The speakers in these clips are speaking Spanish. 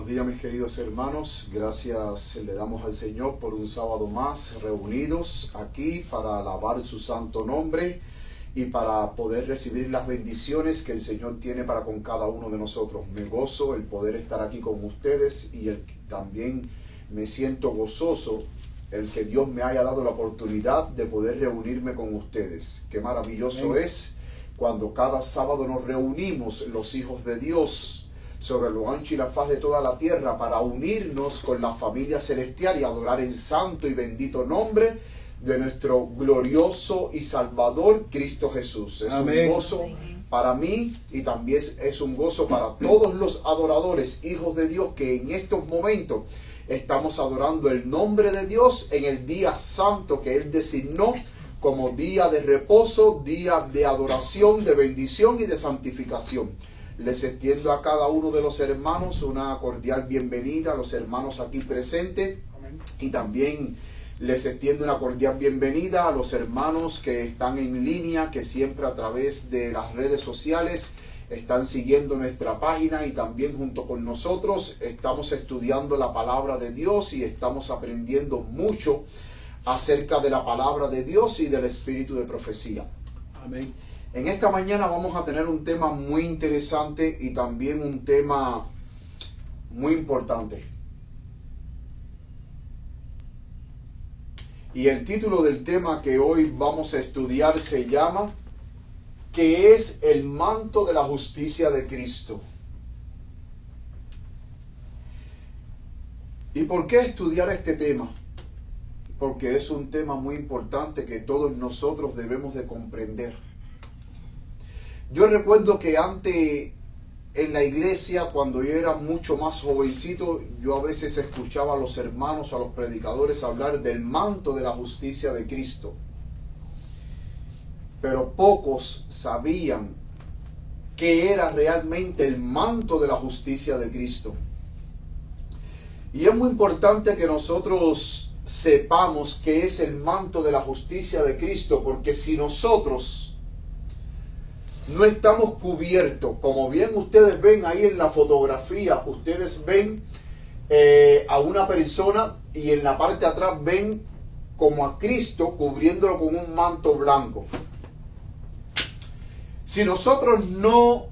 Buenos días, mis queridos hermanos. Gracias le damos al Señor por un sábado más reunidos aquí para alabar su santo nombre y para poder recibir las bendiciones que el Señor tiene para con cada uno de nosotros. Me gozo el poder estar aquí con ustedes y también me siento gozoso el que Dios me haya dado la oportunidad de poder reunirme con ustedes. Qué maravilloso es cuando cada sábado nos reunimos los hijos de Dios sobre lo ancho y la faz de toda la tierra para unirnos con la familia celestial y adorar el santo y bendito nombre de nuestro glorioso y salvador Cristo Jesús. Es un gozo para mí y también es un gozo para todos los adoradores, hijos de Dios, que en estos momentos estamos adorando el nombre de Dios en el día santo que Él designó como día de reposo, día de adoración, de bendición y de santificación. Les extiendo a cada uno de los hermanos una cordial bienvenida, a los hermanos aquí presentes. Amén. Y también les extiendo una cordial bienvenida a los hermanos que están en línea, que siempre a través de las redes sociales están siguiendo nuestra página y también junto con nosotros estamos estudiando la palabra de Dios y estamos aprendiendo mucho acerca de la palabra de Dios y del espíritu de profecía. Amén. En esta mañana vamos a tener un tema muy interesante y también un tema muy importante. Y el título del tema que hoy vamos a estudiar se llama ¿qué es el manto de la justicia de Cristo? ¿Y por qué estudiar este tema? Porque es un tema muy importante que todos nosotros debemos de comprender. Yo recuerdo que antes en la iglesia, cuando yo era mucho más jovencito, yo a veces escuchaba a los hermanos, a los predicadores hablar del manto de la justicia de Cristo. Pero pocos sabían qué era realmente el manto de la justicia de Cristo. Y es muy importante que nosotros sepamos qué es el manto de la justicia de Cristo, porque si nosotros no estamos cubiertos, como bien ustedes ven ahí en la fotografía, ustedes ven a una persona y en la parte de atrás ven como a Cristo cubriéndolo con un manto blanco. Si nosotros no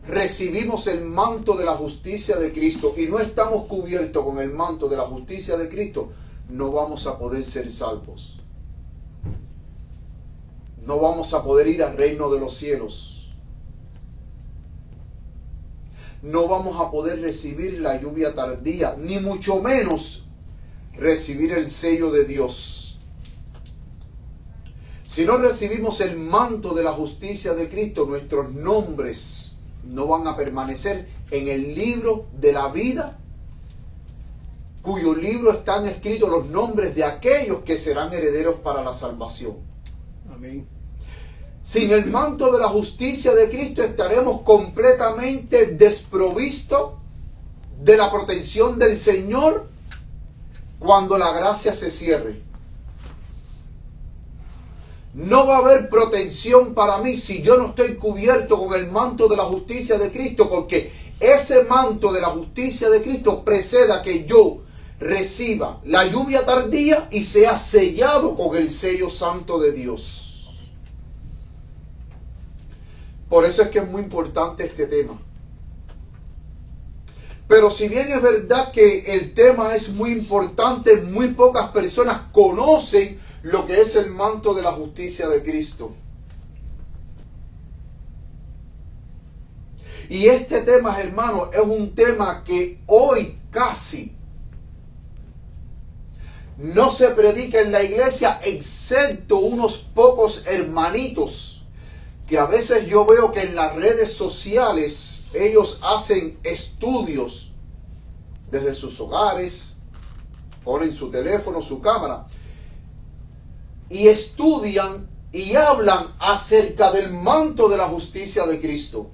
recibimos el manto de la justicia de Cristo y no estamos cubiertos con el manto de la justicia de Cristo, no vamos a poder ser salvos. No vamos a poder ir al reino de los cielos. No vamos a poder recibir la lluvia tardía, ni mucho menos recibir el sello de Dios. Si no recibimos el manto de la justicia de Cristo, nuestros nombres no van a permanecer en el libro de la vida, cuyo libro están escritos los nombres de aquellos que serán herederos para la salvación. Amén. Sin el manto de la justicia de Cristo estaremos completamente desprovistos de la protección del Señor cuando la gracia se cierre. No va a haber protección para mí si yo no estoy cubierto con el manto de la justicia de Cristo, porque ese manto de la justicia de Cristo precede a que yo reciba la lluvia tardía y sea sellado con el sello santo de Dios. Por eso es que es muy importante este tema. Pero si bien es verdad que el tema es muy importante, muy pocas personas conocen lo que es el manto de la justicia de Cristo. Y este tema, hermano, es un tema que hoy casi no se predica en la iglesia, excepto unos pocos hermanitos que a veces yo veo que en las redes sociales ellos hacen estudios desde sus hogares, ponen su teléfono, su cámara, y estudian y hablan acerca del manto de la justicia de Cristo,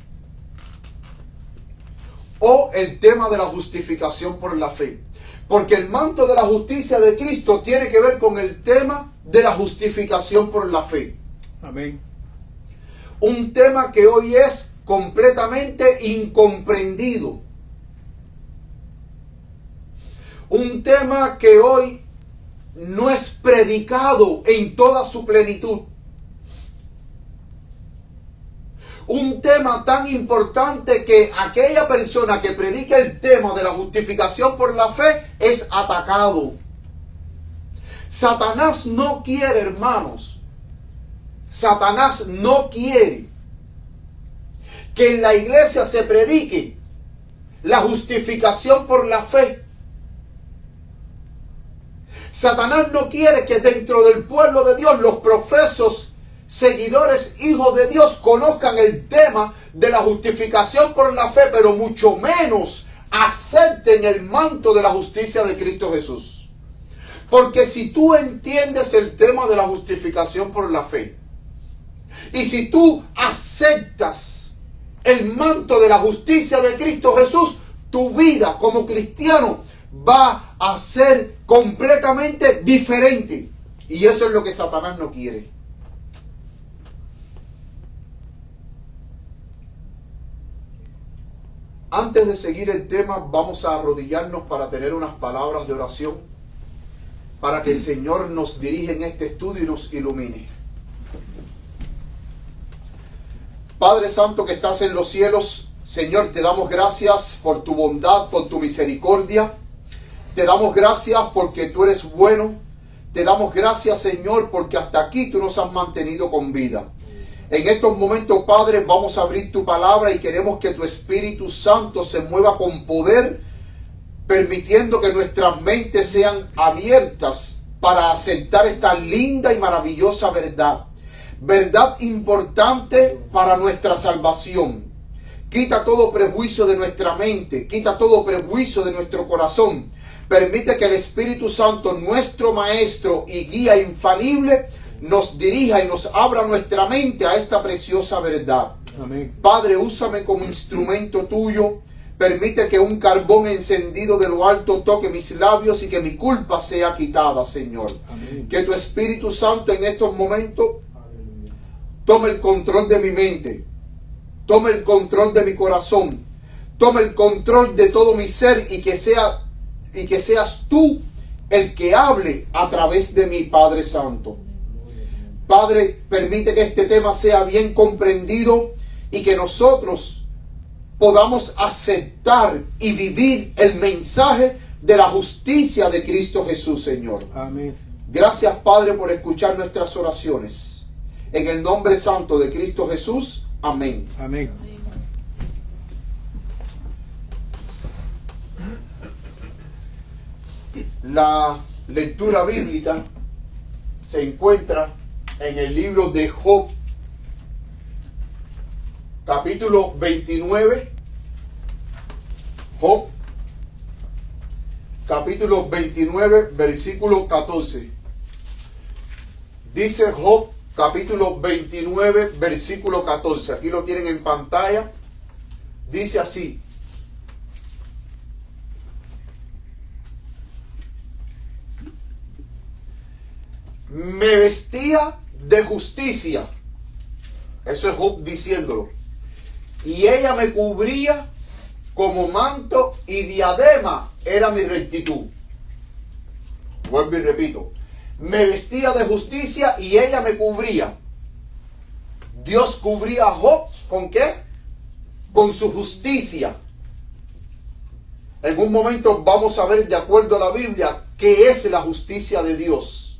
o el tema de la justificación por la fe. Porque el manto de la justicia de Cristo tiene que ver con el tema de la justificación por la fe. Amén. Un tema que hoy es completamente incomprendido. Un tema que hoy no es predicado en toda su plenitud. Un tema tan importante que aquella persona que predica el tema de la justificación por la fe es atacado. Satanás no quiere, hermanos. Satanás no quiere que en la iglesia se predique la justificación por la fe. Satanás no quiere que dentro del pueblo de Dios los profesos, seguidores, hijos de Dios conozcan el tema de la justificación por la fe, pero mucho menos acepten el manto de la justicia de Cristo Jesús. Porque si tú entiendes el tema de la justificación por la fe, y si tú aceptas el manto de la justicia de Cristo Jesús, tu vida como cristiano va a ser completamente diferente. Y eso es lo que Satanás no quiere. Antes de seguir el tema, vamos a arrodillarnos para tener unas palabras de oración, para que el Señor nos dirija en este estudio y nos ilumine. Padre Santo que estás en los cielos, Señor, te damos gracias por tu bondad, por tu misericordia. Te damos gracias porque tú eres bueno. Te damos gracias, Señor, porque hasta aquí tú nos has mantenido con vida. En estos momentos, Padre, vamos a abrir tu palabra y queremos que tu Espíritu Santo se mueva con poder, permitiendo que nuestras mentes sean abiertas para aceptar esta linda y maravillosa verdad. Verdad importante para nuestra salvación. Quita todo prejuicio de nuestra mente, quita todo prejuicio de nuestro corazón. Permite que el Espíritu Santo, nuestro Maestro y guía infalible, nos dirija y nos abra nuestra mente a esta preciosa verdad. Amén. Padre, úsame como instrumento tuyo. Permite que un carbón encendido de lo alto toque mis labios y que mi culpa sea quitada, Señor. Amén. Que tu Espíritu Santo en estos momentos tome el control de mi mente, tome el control de mi corazón, tome el control de todo mi ser y que seas tú el que hable a través de mí, Padre Santo. Padre, permite que este tema sea bien comprendido y que nosotros podamos aceptar y vivir el mensaje de la justicia de Cristo Jesús, Señor. Amén. Gracias, Padre, por escuchar nuestras oraciones. En el nombre santo de Cristo Jesús. Amén. Amén. La lectura bíblica se encuentra en el libro de Job, capítulo 29. Job, capítulo 29, versículo 14. Dice Job, capítulo 29, versículo 14. Aquí lo tienen en pantalla. Dice así: me vestía de justicia. Eso es Job diciéndolo. Y ella me cubría como manto y diadema era mi rectitud. Vuelvo y repito. Me vestía de justicia y ella me cubría. Dios cubría a Job ¿con qué? Con su justicia. En un momento vamos a ver, de acuerdo a la Biblia, qué es la justicia de Dios.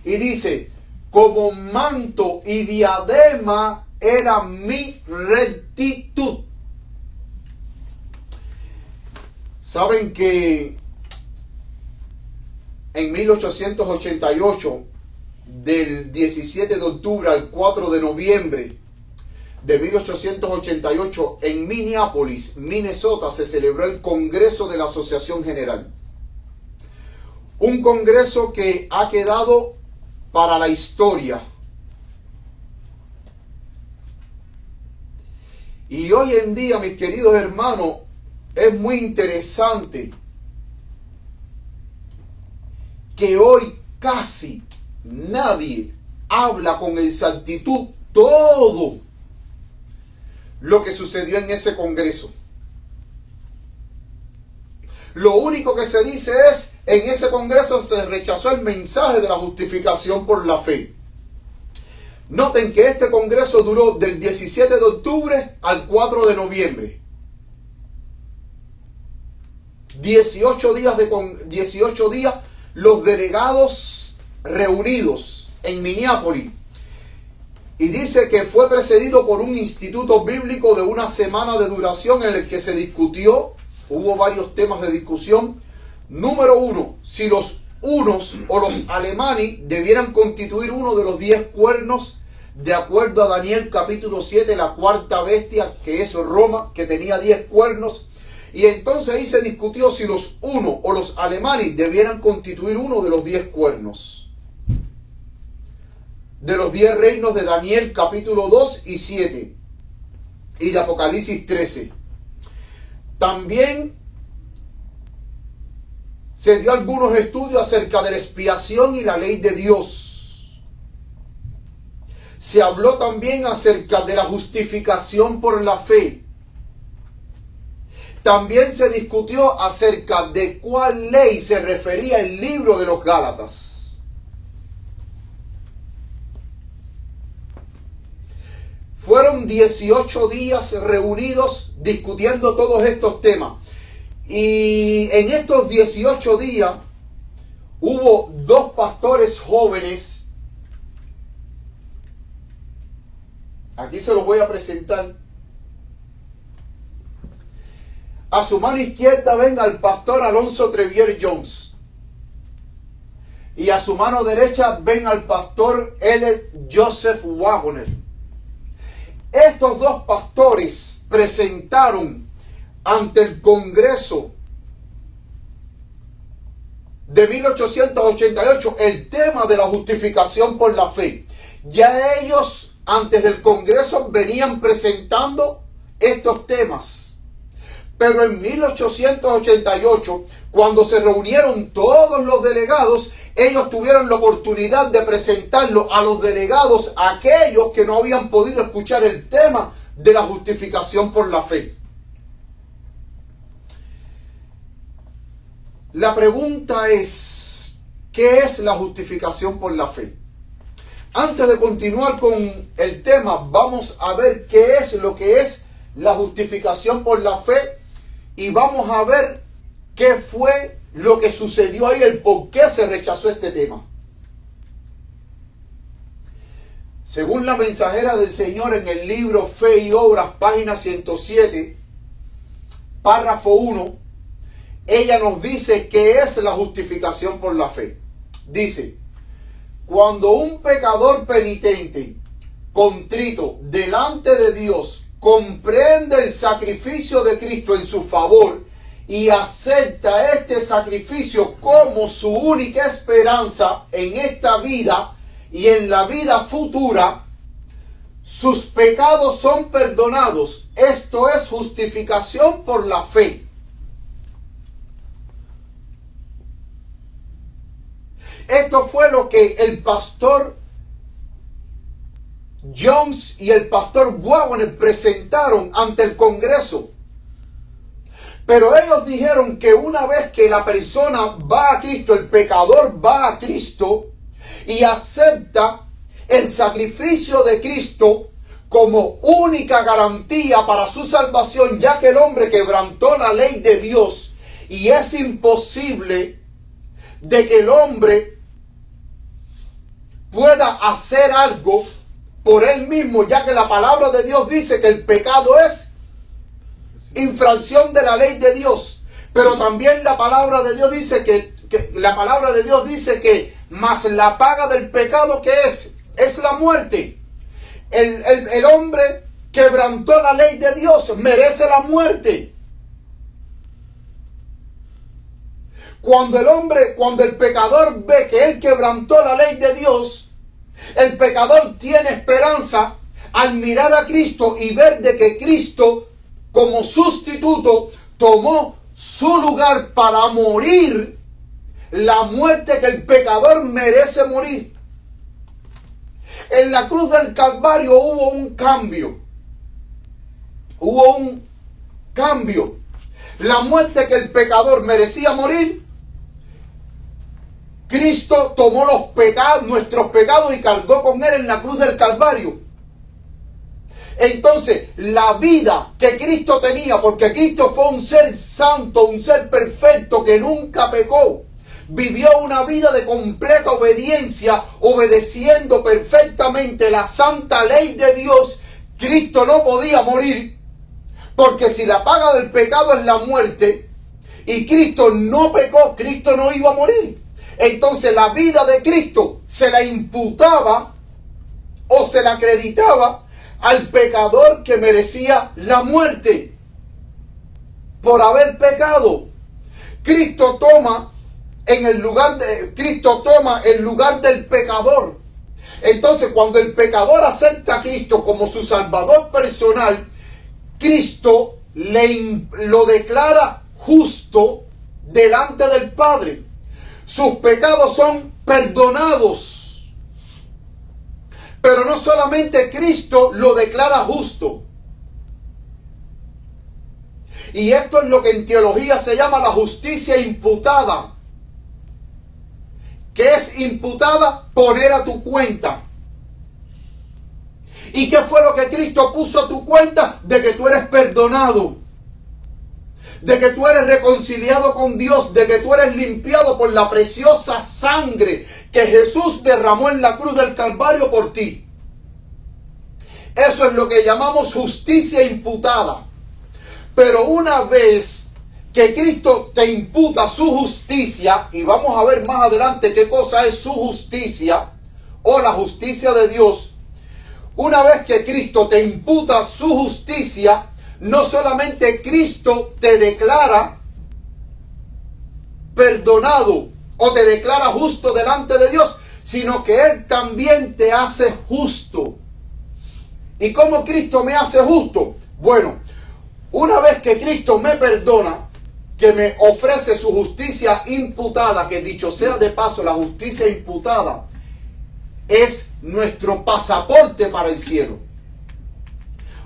Y dice, como manto y diadema era mi rectitud. Saben que en 1888, del 17 de octubre al 4 de noviembre de 1888, en Minneapolis, Minnesota, se celebró el Congreso de la Asociación General. Un congreso que ha quedado para la historia. Y hoy en día, mis queridos hermanos, es muy interesante que hoy casi nadie habla con exactitud todo lo que sucedió en ese congreso. Lo único que se dice es, en ese congreso se rechazó el mensaje de la justificación por la fe. Noten que este congreso duró del 17 de octubre al 4 de noviembre. 18 días los delegados reunidos en Minneapolis. Y dice que fue precedido por un instituto bíblico de una semana de duración en el que se discutió, hubo varios temas de discusión. Número 1, si los hunos o los alemanes debieran constituir uno de los 10 cuernos, de acuerdo a Daniel capítulo 7, la cuarta bestia, que es Roma, que tenía 10 cuernos. Y entonces ahí se discutió si los hunos o los alemanes debieran constituir uno de los 10 cuernos, de los 10 reinos de Daniel capítulo 2 y 7 y de Apocalipsis 13. También se dio algunos estudios acerca de la expiación y la ley de Dios. Se habló también acerca de la justificación por la fe. También se discutió acerca de cuál ley se refería el libro de los Gálatas. Fueron 18 días reunidos discutiendo todos estos temas. Y en estos 18 días hubo 2 pastores jóvenes. Aquí se los voy a presentar. A su mano izquierda ven al pastor Alonso Trevier Jones. Y a su mano derecha ven al pastor L. Joseph Waggoner. Estos 2 pastores presentaron ante el Congreso de 1888 el tema de la justificación por la fe. Ya ellos antes del Congreso venían presentando estos temas. Pero en 1888, cuando se reunieron todos los delegados, ellos tuvieron la oportunidad de presentarlo a los delegados, a aquellos que no habían podido escuchar el tema de la justificación por la fe. La pregunta es, ¿qué es la justificación por la fe? Antes de continuar con el tema, vamos a ver qué es lo que es la justificación por la fe y vamos a ver qué fue lo que sucedió ahí, el por qué se rechazó este tema. Según la mensajera del Señor en el libro Fe y Obras, página 107, párrafo 1, ella nos dice qué es la justificación por la fe. Dice, cuando un pecador penitente, contrito delante de Dios, comprende el sacrificio de Cristo en su favor y acepta este sacrificio como su única esperanza en esta vida y en la vida futura, sus pecados son perdonados. Esto es justificación por la fe. Esto fue lo que el pastor Jones y el pastor Waggoner presentaron ante el Congreso. Pero ellos dijeron que una vez que la persona va a Cristo, el pecador va a Cristo y acepta el sacrificio de Cristo como única garantía para su salvación, ya que el hombre quebrantó la ley de Dios y es imposible de que el hombre pueda hacer algo por él mismo, ya que la palabra de Dios dice que el pecado es infracción de la ley de Dios. Pero también la palabra de Dios dice que más la paga del pecado que es la muerte. El hombre quebrantó la ley de Dios, merece la muerte. Cuando el pecador ve que él quebrantó la ley de Dios, el pecador tiene esperanza al mirar a Cristo y ver de que Cristo, como sustituto, tomó su lugar para morir la muerte que el pecador merece morir. En la cruz del Calvario hubo un cambio. Hubo un cambio. la muerte que el pecador merecía morir, Cristo tomó los pecados, nuestros pecados, y cargó con él en la cruz del Calvario. Entonces, la vida que Cristo tenía, porque Cristo fue un ser santo, un ser perfecto que nunca pecó, vivió una vida de completa obediencia, obedeciendo perfectamente la santa ley de Dios. Cristo no podía morir, porque si la paga del pecado es la muerte, y Cristo no pecó, Cristo no iba a morir. Entonces la vida de Cristo se la imputaba o se la acreditaba al pecador que merecía la muerte por haber pecado. Cristo toma el lugar del pecador. Entonces, cuando el pecador acepta a Cristo como su Salvador personal, Cristo lo declara justo delante del Padre. Sus pecados son perdonados. Pero no solamente Cristo lo declara justo. Y esto es lo que en teología se llama la justicia imputada. ¿Qué es imputada? Poner a tu cuenta. ¿Y qué fue lo que Cristo puso a tu cuenta? De que tú eres perdonado, de que tú eres reconciliado con Dios, de que tú eres limpiado por la preciosa sangre que Jesús derramó en la cruz del Calvario por ti. Eso es lo que llamamos justicia imputada. Pero una vez que Cristo te imputa su justicia, y vamos a ver más adelante qué cosa es su justicia o la justicia de Dios, una vez que Cristo te imputa su justicia, no solamente Cristo te declara perdonado o te declara justo delante de Dios, sino que Él también te hace justo. ¿Y cómo Cristo me hace justo? Bueno, una vez que Cristo me perdona, que me ofrece su justicia imputada, que dicho sea de paso, la justicia imputada es nuestro pasaporte para el cielo.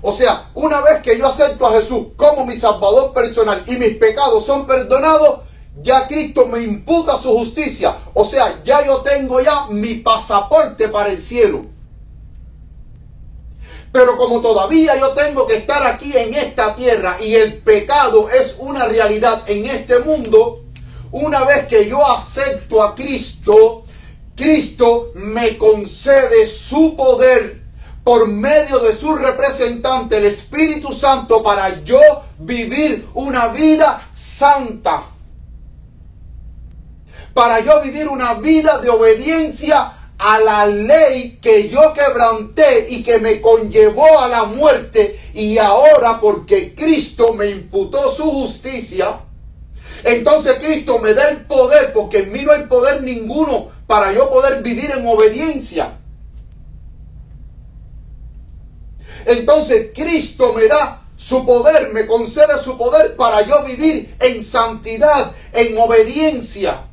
O sea, una vez que yo acepto a Jesús como mi Salvador personal y mis pecados son perdonados, ya Cristo me imputa su justicia. O sea, ya yo tengo ya mi pasaporte para el cielo. Pero como todavía yo tengo que estar aquí en esta tierra y el pecado es una realidad en este mundo, una vez que yo acepto a Cristo, Cristo me concede su poder por medio de su representante, el Espíritu Santo, para yo vivir una vida santa. Para yo vivir una vida de obediencia a la ley que yo quebranté y que me conllevó a la muerte. Y ahora, porque Cristo me imputó su justicia, entonces Cristo me da el poder, porque en mí no hay poder ninguno para yo poder vivir en obediencia. Entonces Cristo me da su poder, me concede su poder para yo vivir en santidad, en obediencia.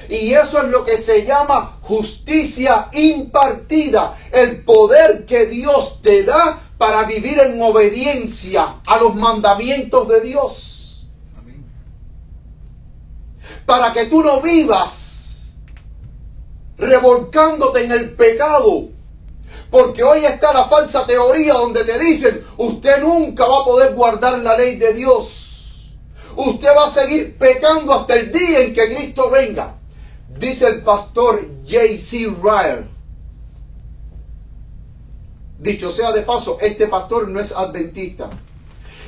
Y eso es lo que se llama justicia impartida, el poder que Dios te da para vivir en obediencia a los mandamientos de Dios. Amén. Para que tú no vivas revolcándote en el pecado. Porque hoy está la falsa teoría donde te dicen, usted nunca va a poder guardar la ley de Dios. Usted va a seguir pecando hasta el día en que Cristo venga. Dice el pastor J.C. Ryle. Dicho sea de paso, este pastor no es adventista.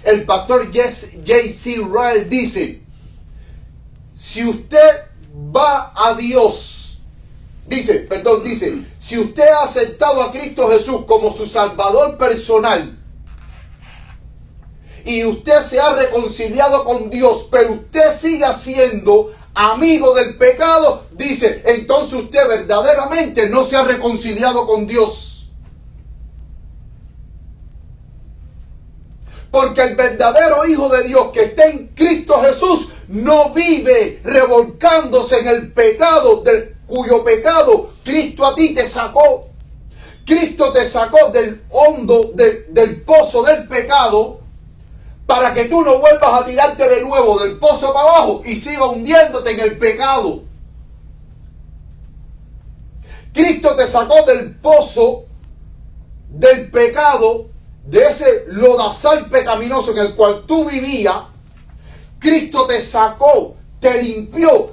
El pastor J.C. Ryle dice, si usted va a Dios, dice, si usted ha aceptado a Cristo Jesús como su Salvador personal y usted se ha reconciliado con Dios, pero usted sigue siendo amigo del pecado, dice, entonces usted verdaderamente no se ha reconciliado con Dios. Porque el verdadero Hijo de Dios que está en Cristo Jesús no vive revolcándose en el pecado, cuyo pecado Cristo a ti te sacó. Cristo te sacó del hondo, del pozo del pecado, para que tú no vuelvas a tirarte de nuevo del pozo para abajo y sigas hundiéndote en el pecado. Cristo te sacó del pozo del pecado, de ese lodazal pecaminoso en el cual tú vivías. Cristo te sacó, te limpió,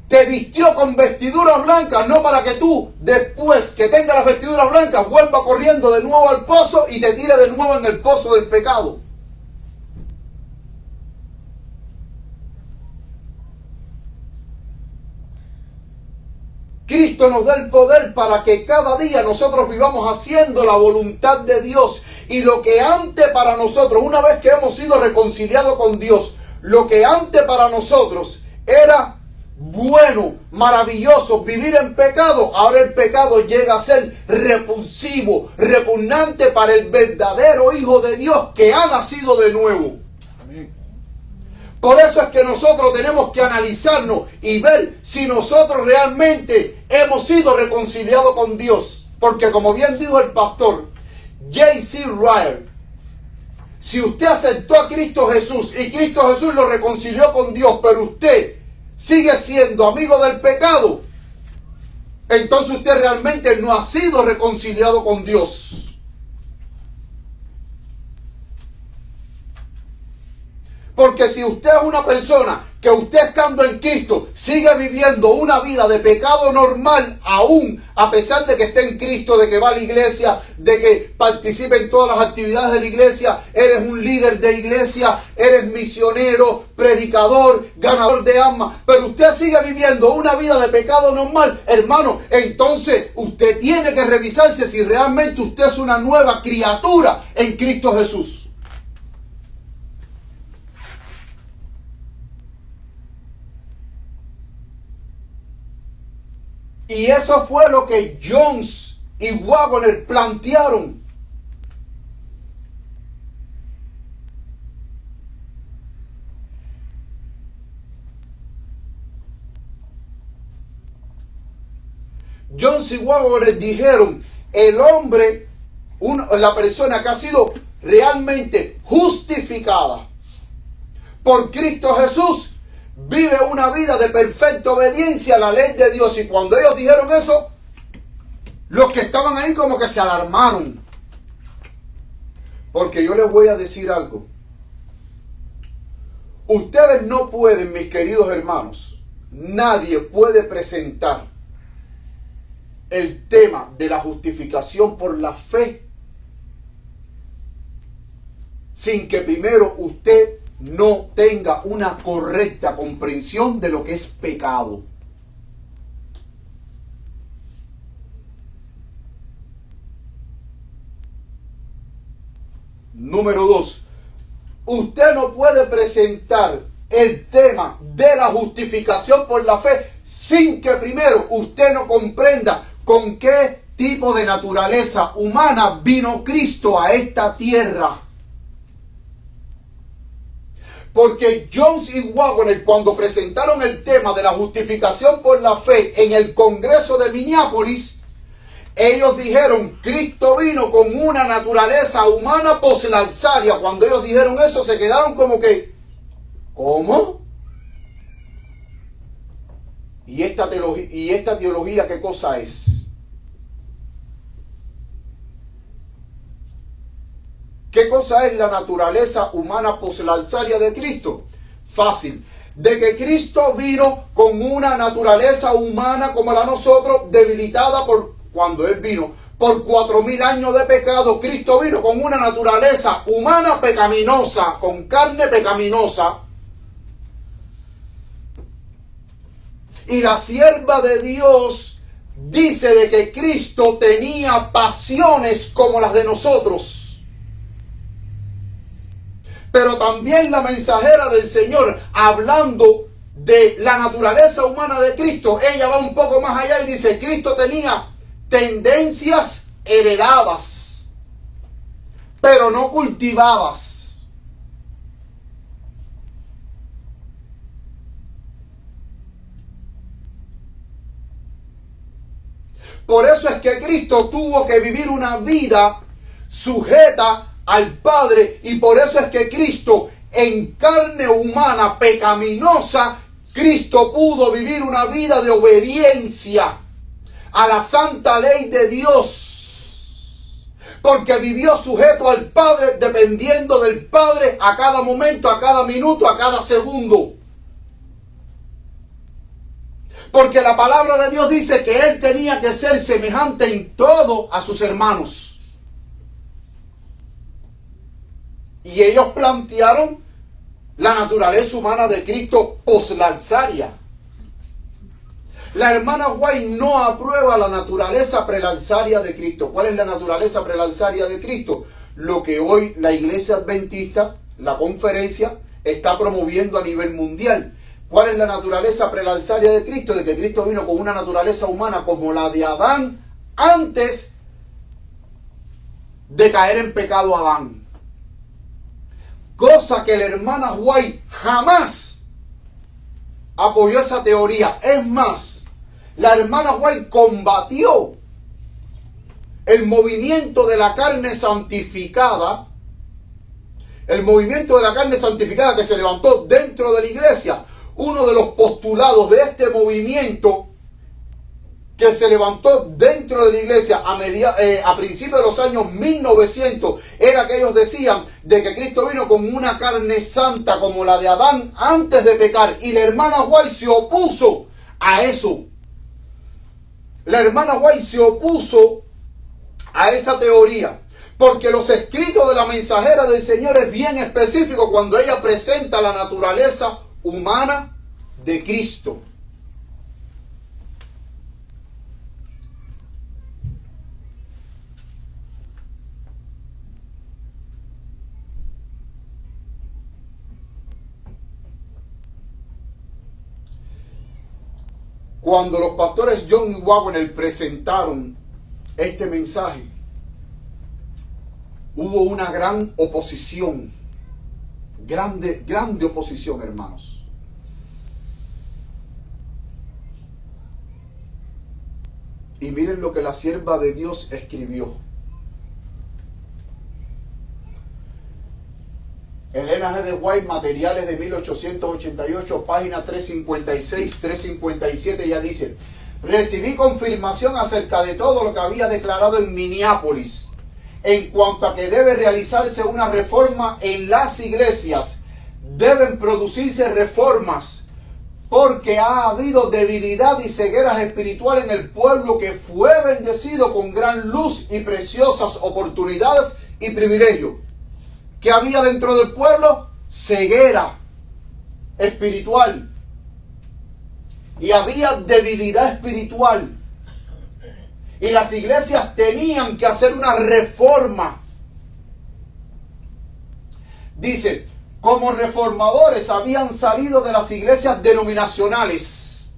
te vistió con vestiduras blancas, no para que tú, después que tengas las vestiduras blancas, vuelva corriendo de nuevo al pozo y te tire de nuevo en el pozo del pecado. Cristo nos da el poder para que cada día nosotros vivamos haciendo la voluntad de Dios. Y lo que antes para nosotros, una vez que hemos sido reconciliados con Dios, lo que antes para nosotros era bueno, maravilloso, vivir en pecado, ahora el pecado llega a ser repulsivo, repugnante para el verdadero Hijo de Dios que ha nacido de nuevo. Por eso es que nosotros tenemos que analizarnos y ver si nosotros realmente hemos sido reconciliados con Dios. Porque como bien dijo el pastor J.C. Ryle, si usted aceptó a Cristo Jesús y Cristo Jesús lo reconcilió con Dios, pero usted sigue siendo amigo del pecado, entonces usted realmente no ha sido reconciliado con Dios. Porque si usted es una persona que usted estando en Cristo sigue viviendo una vida de pecado normal, aún a pesar de que esté en Cristo, de que va a la iglesia, de que participe en todas las actividades de la iglesia, eres un líder de iglesia, eres misionero, predicador, ganador de almas, pero usted sigue viviendo una vida de pecado normal, hermano, entonces usted tiene que revisarse si realmente usted es una nueva criatura en Cristo Jesús. Y eso fue lo que Jones y Waggoner plantearon. Jones y Waggoner dijeron, el hombre, la persona que ha sido realmente justificada por Cristo Jesús, vive una vida de perfecta obediencia a la ley de Dios. Y cuando ellos dijeron eso, los que estaban ahí como que se alarmaron. Porque yo les voy a decir algo. Ustedes no pueden, mis queridos hermanos, nadie puede presentar el tema de la justificación por la fe sin que primero usted no tenga una correcta comprensión de lo que es pecado. Número 2. Usted no puede presentar el tema de la justificación por la fe sin que primero usted no comprenda con qué tipo de naturaleza humana vino Cristo a esta tierra. Porque Jones y Waggoner, cuando presentaron el tema de la justificación por la fe en el Congreso de Minneapolis, ellos dijeron, Cristo vino con una naturaleza humana poslanzaria. Cuando ellos dijeron eso, se quedaron como que, ¿cómo? ¿Y esta teología qué cosa es? ¿Qué cosa es la naturaleza humana poslanzaria de Cristo? Fácil. De que Cristo vino con una naturaleza humana como la de nosotros, debilitada por cuando Él vino. Por 4000 años de pecado, Cristo vino con una naturaleza humana pecaminosa, con carne pecaminosa. Y la sierva de Dios dice de que Cristo tenía pasiones como las de nosotros. Pero también la mensajera del Señor, hablando de la naturaleza humana de Cristo, ella va un poco más allá y dice, Cristo tenía tendencias heredadas, pero no cultivadas. Por eso es que Cristo tuvo que vivir una vida sujeta al Padre, y por eso es que Cristo en carne humana pecaminosa, Cristo pudo vivir una vida de obediencia a la santa ley de Dios, porque vivió sujeto al Padre, dependiendo del Padre a cada momento, a cada minuto, a cada segundo. Porque la palabra de Dios dice que Él tenía que ser semejante en todo a sus hermanos. Y ellos plantearon la naturaleza humana de Cristo poslanzaria. La hermana White no aprueba la naturaleza prelanzaria de Cristo. ¿Cuál es la naturaleza prelanzaria de Cristo? Lo que hoy la Iglesia Adventista, la conferencia, está promoviendo a nivel mundial. ¿Cuál es la naturaleza prelanzaria de Cristo? De que Cristo vino con una naturaleza humana como la de Adán antes de caer en pecado Adán. Cosa que la hermana White jamás apoyó esa teoría. Es más, la hermana White combatió el movimiento de la carne santificada, el movimiento de la carne santificada que se levantó dentro de la iglesia. Uno de los postulados de este movimiento que se levantó dentro de la iglesia a principios de los años 1900 era que ellos decían de que Cristo vino con una carne santa como la de Adán antes de pecar, y la hermana White se opuso a eso. La hermana White se opuso a esa teoría, porque los escritos de la mensajera del Señor es bien específico cuando ella presenta la naturaleza humana de Cristo. Cuando los pastores John y Wagner presentaron este mensaje, hubo una gran oposición, grande oposición, hermanos. Y miren lo que la sierva de Dios escribió. Elena G. de White, Materiales de 1888, página 356, 357, ya dice: recibí confirmación acerca de todo lo que había declarado en Minneapolis en cuanto a que debe realizarse una reforma en las iglesias. Deben producirse reformas porque ha habido debilidad y cegueras espirituales en el pueblo que fue bendecido con gran luz y preciosas oportunidades y privilegios. ¿Qué había dentro del pueblo? Ceguera espiritual. Y había debilidad espiritual. Y las iglesias tenían que hacer una reforma. Dice, como reformadores habían salido de las iglesias denominacionales.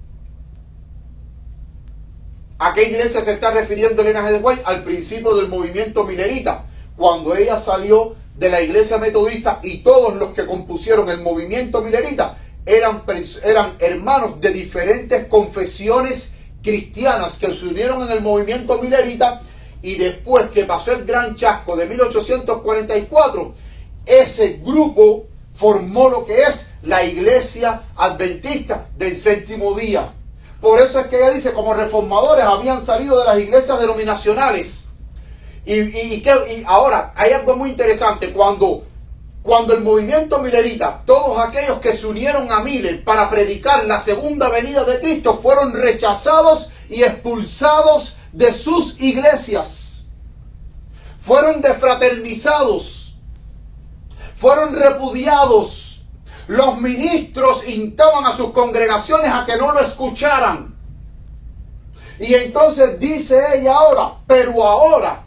¿A qué iglesia se está refiriendo Elena G. de White? Al principio del movimiento milerita, cuando ella salió de la iglesia metodista, y todos los que compusieron el movimiento milerita eran hermanos de diferentes confesiones cristianas que se unieron en el movimiento milerita. Y después que pasó el gran chasco de 1844, ese grupo formó lo que es la iglesia adventista del séptimo día. Por eso es que ella dice, como reformadores habían salido de las iglesias denominacionales. Y ahora hay algo muy interesante. Cuando el movimiento milerita, todos aquellos que se unieron a Miller para predicar la segunda venida de Cristo, fueron rechazados y expulsados de sus iglesias. Fueron desfraternizados. Fueron repudiados. Los ministros instaban a sus congregaciones a que no lo escucharan. Y entonces dice ella ahora, pero ahora,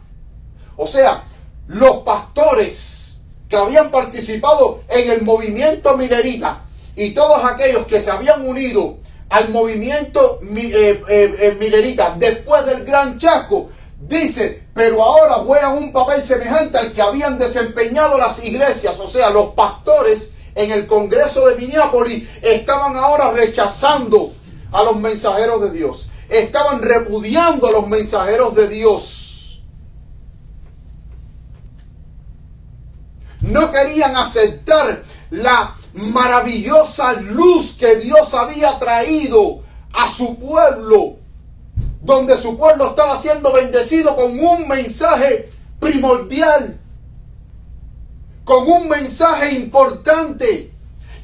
o sea, los pastores que habían participado en el movimiento milerita y todos aquellos que se habían unido al movimiento milerita después del gran chasco, dice, pero ahora juegan un papel semejante al que habían desempeñado las iglesias. O sea, los pastores en el Congreso de Minneapolis estaban ahora rechazando a los mensajeros de Dios, estaban repudiando a los mensajeros de Dios. No querían aceptar la maravillosa luz que Dios había traído a su pueblo, donde su pueblo estaba siendo bendecido con un mensaje primordial, con un mensaje importante,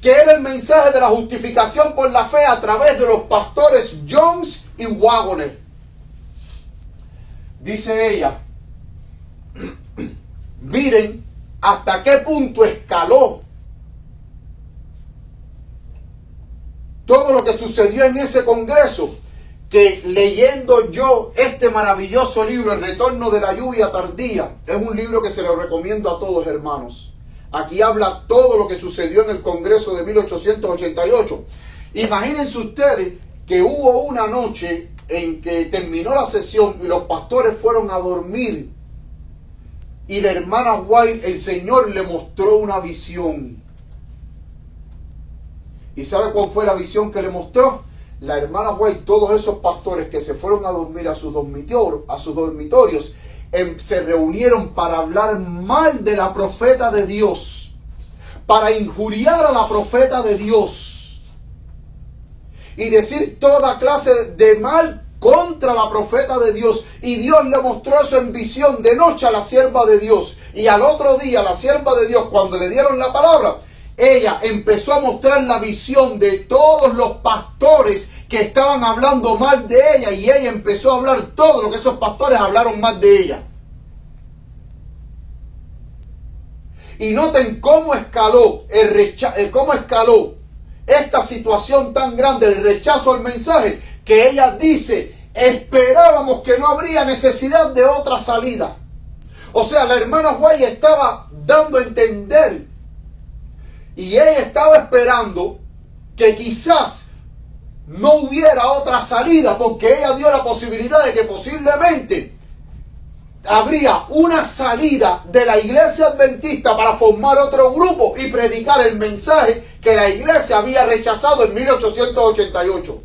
que era el mensaje de la justificación por la fe a través de los pastores Jones y Waggoner. Dice ella, miren hasta qué punto escaló todo lo que sucedió en ese congreso, que leyendo yo este maravilloso libro, El retorno de la lluvia tardía, es un libro que se lo recomiendo a todos, hermanos. Aquí habla todo lo que sucedió en el congreso de 1888. Imagínense ustedes que hubo una noche en que terminó la sesión y los pastores fueron a dormir, y la hermana White, el Señor le mostró una visión. ¿Y sabe cuál fue la visión que le mostró? La hermana White, todos esos pastores que se fueron a dormir a sus dormitorios, se reunieron para hablar mal de la profeta de Dios, para injuriar a la profeta de Dios y decir toda clase de mal contra la profeta de Dios. Y Dios le mostró eso en visión de noche a la sierva de Dios, y al otro día la sierva de Dios, cuando le dieron la palabra, ella empezó a mostrar la visión de todos los pastores que estaban hablando mal de ella, y ella empezó a hablar todo lo que esos pastores hablaron mal de ella. Y noten cómo escaló esta situación tan grande, el rechazo al mensaje, que ella dice, esperábamos que no habría necesidad de otra salida. O sea, la hermana White estaba dando a entender, y ella estaba esperando que quizás no hubiera otra salida, porque ella dio la posibilidad de que posiblemente habría una salida de la iglesia adventista para formar otro grupo y predicar el mensaje que la iglesia había rechazado en 1888.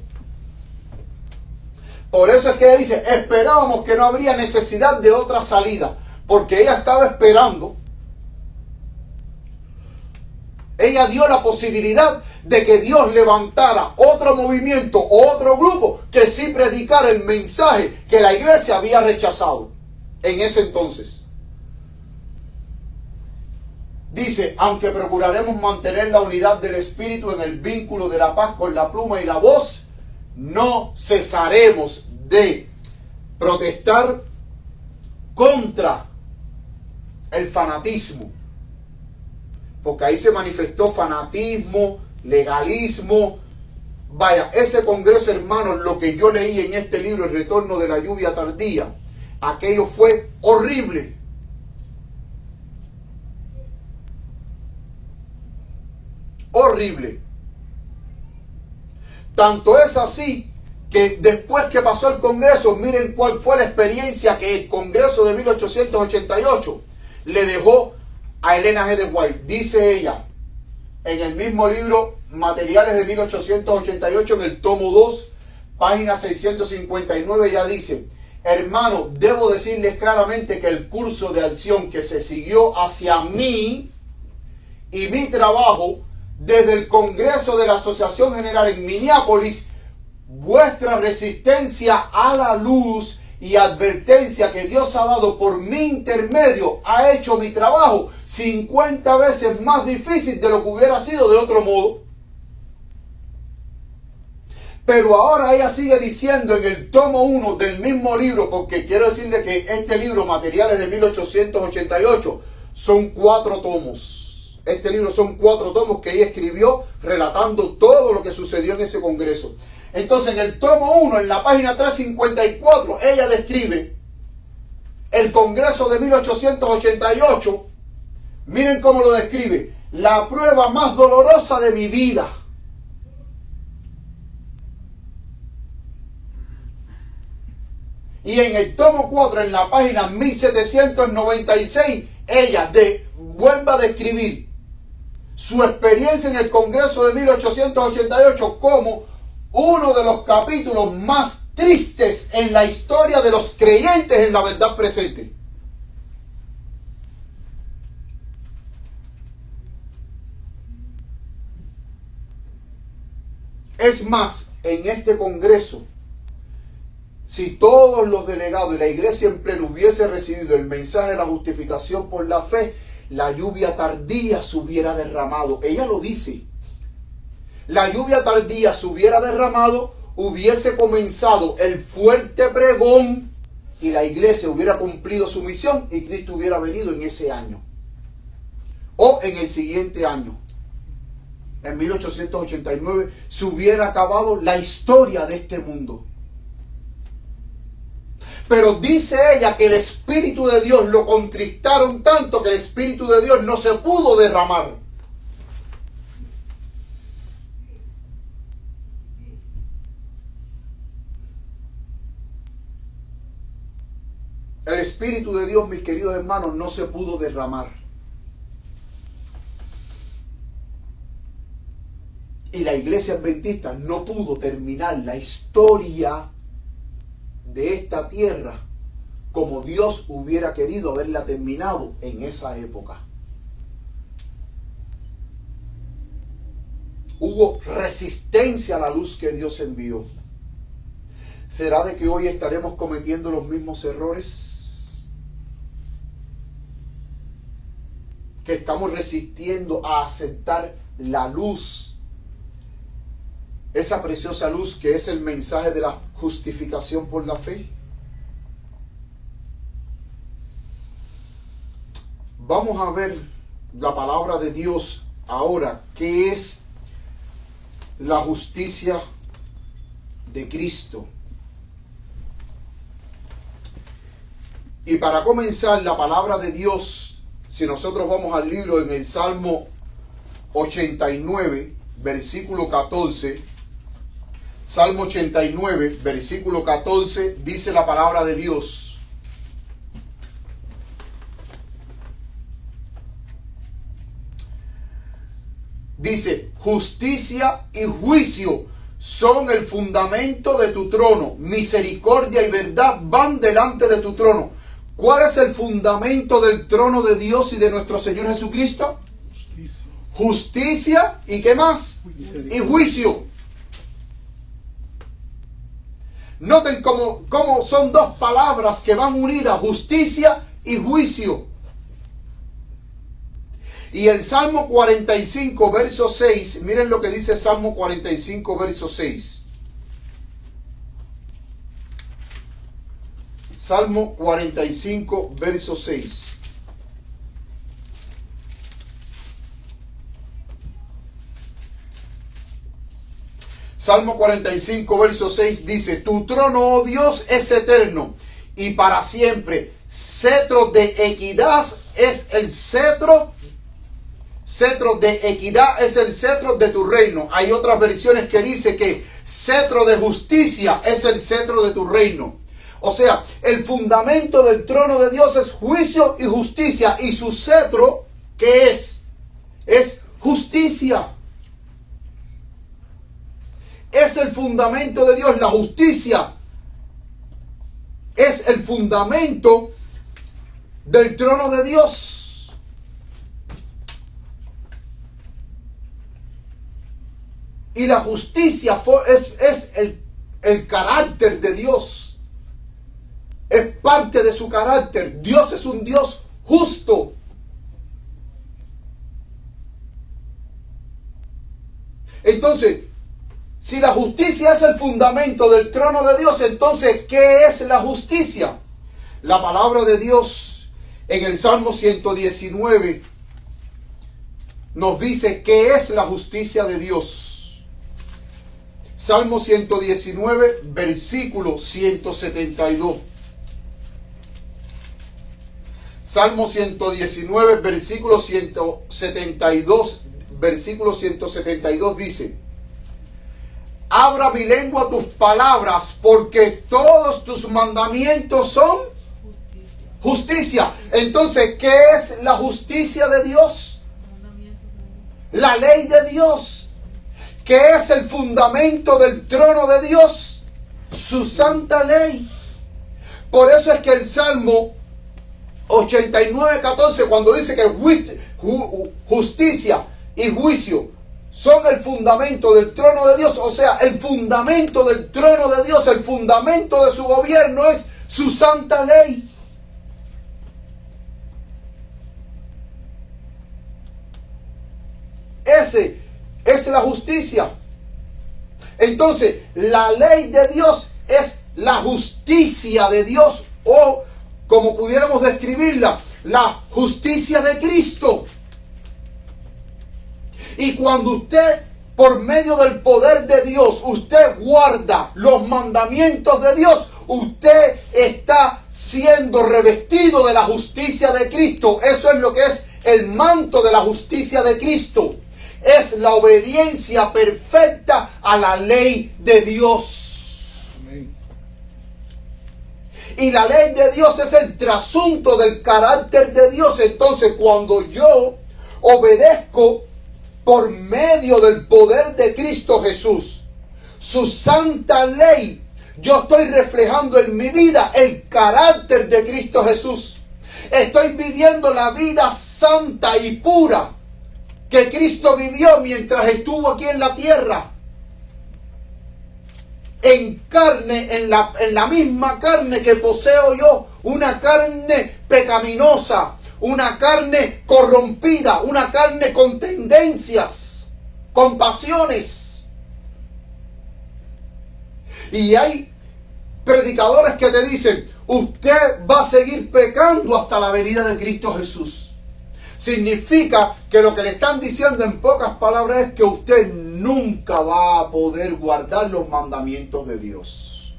Por eso es que ella dice, esperábamos que no habría necesidad de otra salida, porque ella estaba esperando. Ella dio la posibilidad de que Dios levantara otro movimiento o otro grupo que sí predicara el mensaje que la iglesia había rechazado en ese entonces. Dice, aunque procuraremos mantener la unidad del espíritu en el vínculo de la paz con la pluma y la voz, no cesaremos de protestar contra el fanatismo. Porque ahí se manifestó fanatismo, legalismo. Vaya, ese congreso, hermanos, lo que yo leí en este libro, El retorno de la lluvia tardía, aquello fue horrible. Horrible. Tanto es así que después que pasó el congreso, miren cuál fue la experiencia que el congreso de 1888 le dejó a Elena G. de White. Dice ella en el mismo libro, Materiales de 1888, en el tomo 2, página 659, ella dice, hermano, debo decirles claramente que el curso de acción que se siguió hacia mí y mi trabajo desde el Congreso de la Asociación General en Minneapolis, vuestra resistencia a la luz y advertencia que Dios ha dado por mi intermedio ha hecho mi trabajo 50 veces más difícil de lo que hubiera sido de otro modo. Pero ahora ella sigue diciendo en el tomo 1 del mismo libro, porque quiero decirle que este libro, Materiales de 1888, son 4 tomos. Este libro son 4 tomos que ella escribió relatando todo lo que sucedió en ese congreso. Entonces, en el tomo 1, en la página 354, ella describe el congreso de 1888. Miren cómo lo describe. La prueba más dolorosa de mi vida. Y en el tomo 4, en la página 1796, ella vuelve a describir su experiencia en el congreso de 1888 como uno de los capítulos más tristes en la historia de los creyentes en la verdad presente. Es más, en este Congreso, si todos los delegados y la iglesia en pleno hubiese recibido el mensaje de la justificación por la fe, la lluvia tardía se hubiera derramado. Ella lo dice. La lluvia tardía se hubiera derramado, hubiese comenzado el fuerte pregón y la iglesia hubiera cumplido su misión y Cristo hubiera venido en ese año. O en el siguiente año. En 1889 se hubiera acabado la historia de este mundo. Pero dice ella que el Espíritu de Dios lo contristaron tanto que el Espíritu de Dios no se pudo derramar. El Espíritu de Dios, mis queridos hermanos, no se pudo derramar. Y la iglesia adventista no pudo terminar la historia de esta tierra como Dios hubiera querido haberla terminado en esa época. Hubo resistencia a la luz que Dios envió. ¿Será de que hoy estaremos cometiendo los mismos errores? Que estamos resistiendo a aceptar la luz, esa preciosa luz que es el mensaje de la justificación por la fe. Vamos a ver la palabra de Dios ahora, que es la justicia de Cristo. Y para comenzar, la palabra de Dios, si nosotros vamos al libro en el Salmo 89, versículo 14, Salmo 89, versículo 14, dice la palabra de Dios: dice, justicia y juicio son el fundamento de tu trono, misericordia y verdad van delante de tu trono. ¿Cuál es el fundamento del trono de Dios y de nuestro Señor Jesucristo? Justicia. Justicia y ¿qué más? Y juicio. Noten cómo son dos palabras que van unidas, justicia y juicio. Y el Salmo 45, verso 6, miren lo que dice Salmo 45, verso 6. Salmo 45, verso 6. Salmo 45, verso 6 dice: tu trono, oh Dios, es eterno y para siempre. Cetro de equidad es el cetro. Cetro de equidad es el cetro de tu reino. Hay otras versiones que dice que cetro de justicia es el cetro de tu reino. O sea, el fundamento del trono de Dios es juicio y justicia. Y su cetro, ¿qué es? Es justicia. Es el fundamento de Dios, la justicia. Es el fundamento del trono de Dios. Y la justicia es el carácter de Dios. Es parte de su carácter. Dios es un Dios justo. Entonces, si la justicia es el fundamento del trono de Dios, entonces, ¿qué es la justicia? La palabra de Dios en el Salmo 119 nos dice qué es la justicia de Dios. Salmo 119, versículo 172. Salmo 119, versículo 172, versículo 172 dice: abra mi lengua tus palabras, porque todos tus mandamientos son justicia. Entonces, ¿qué es la justicia de Dios? La ley de Dios. ¿Qué es el fundamento del trono de Dios? Su santa ley. Por eso es que el Salmo 89:14, cuando dice que justicia y juicio son el fundamento del trono de Dios. O sea, el fundamento del trono de Dios, el fundamento de su gobierno es su santa ley. Ese es la justicia. Entonces, la ley de Dios es la justicia de Dios, o como pudiéramos describirla, la justicia de Cristo. Y cuando usted, por medio del poder de Dios, usted guarda los mandamientos de Dios, usted está siendo revestido de la justicia de Cristo. Eso es lo que es el manto de la justicia de Cristo. Es la obediencia perfecta a la ley de Dios. Amén. Y la ley de Dios es el trasunto del carácter de Dios. Entonces, cuando yo obedezco por medio del poder de Cristo Jesús, su santa ley, yo estoy reflejando en mi vida el carácter de Cristo Jesús. Estoy viviendo la vida santa y pura que Cristo vivió mientras estuvo aquí en la tierra. En carne, en la misma carne que poseo yo, una carne pecaminosa, una carne corrompida, una carne con tendencias, con pasiones. Y hay predicadores que te dicen, usted va a seguir pecando hasta la venida de Cristo Jesús. Significa que lo que le están diciendo en pocas palabras es que usted nunca va a poder guardar los mandamientos de Dios.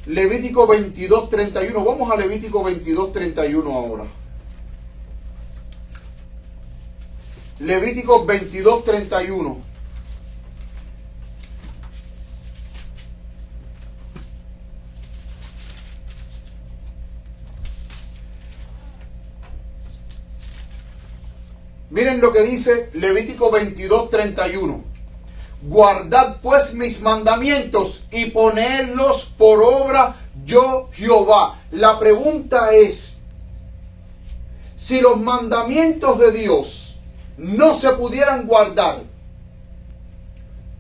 Levítico 22:31. Vamos a Levítico 22:31 ahora. Levítico 22:31. Miren lo que dice Levítico 22:31. Guardad pues mis mandamientos y ponedlos por obra yo Jehová. La pregunta es, si los mandamientos de Dios no se pudieran guardar,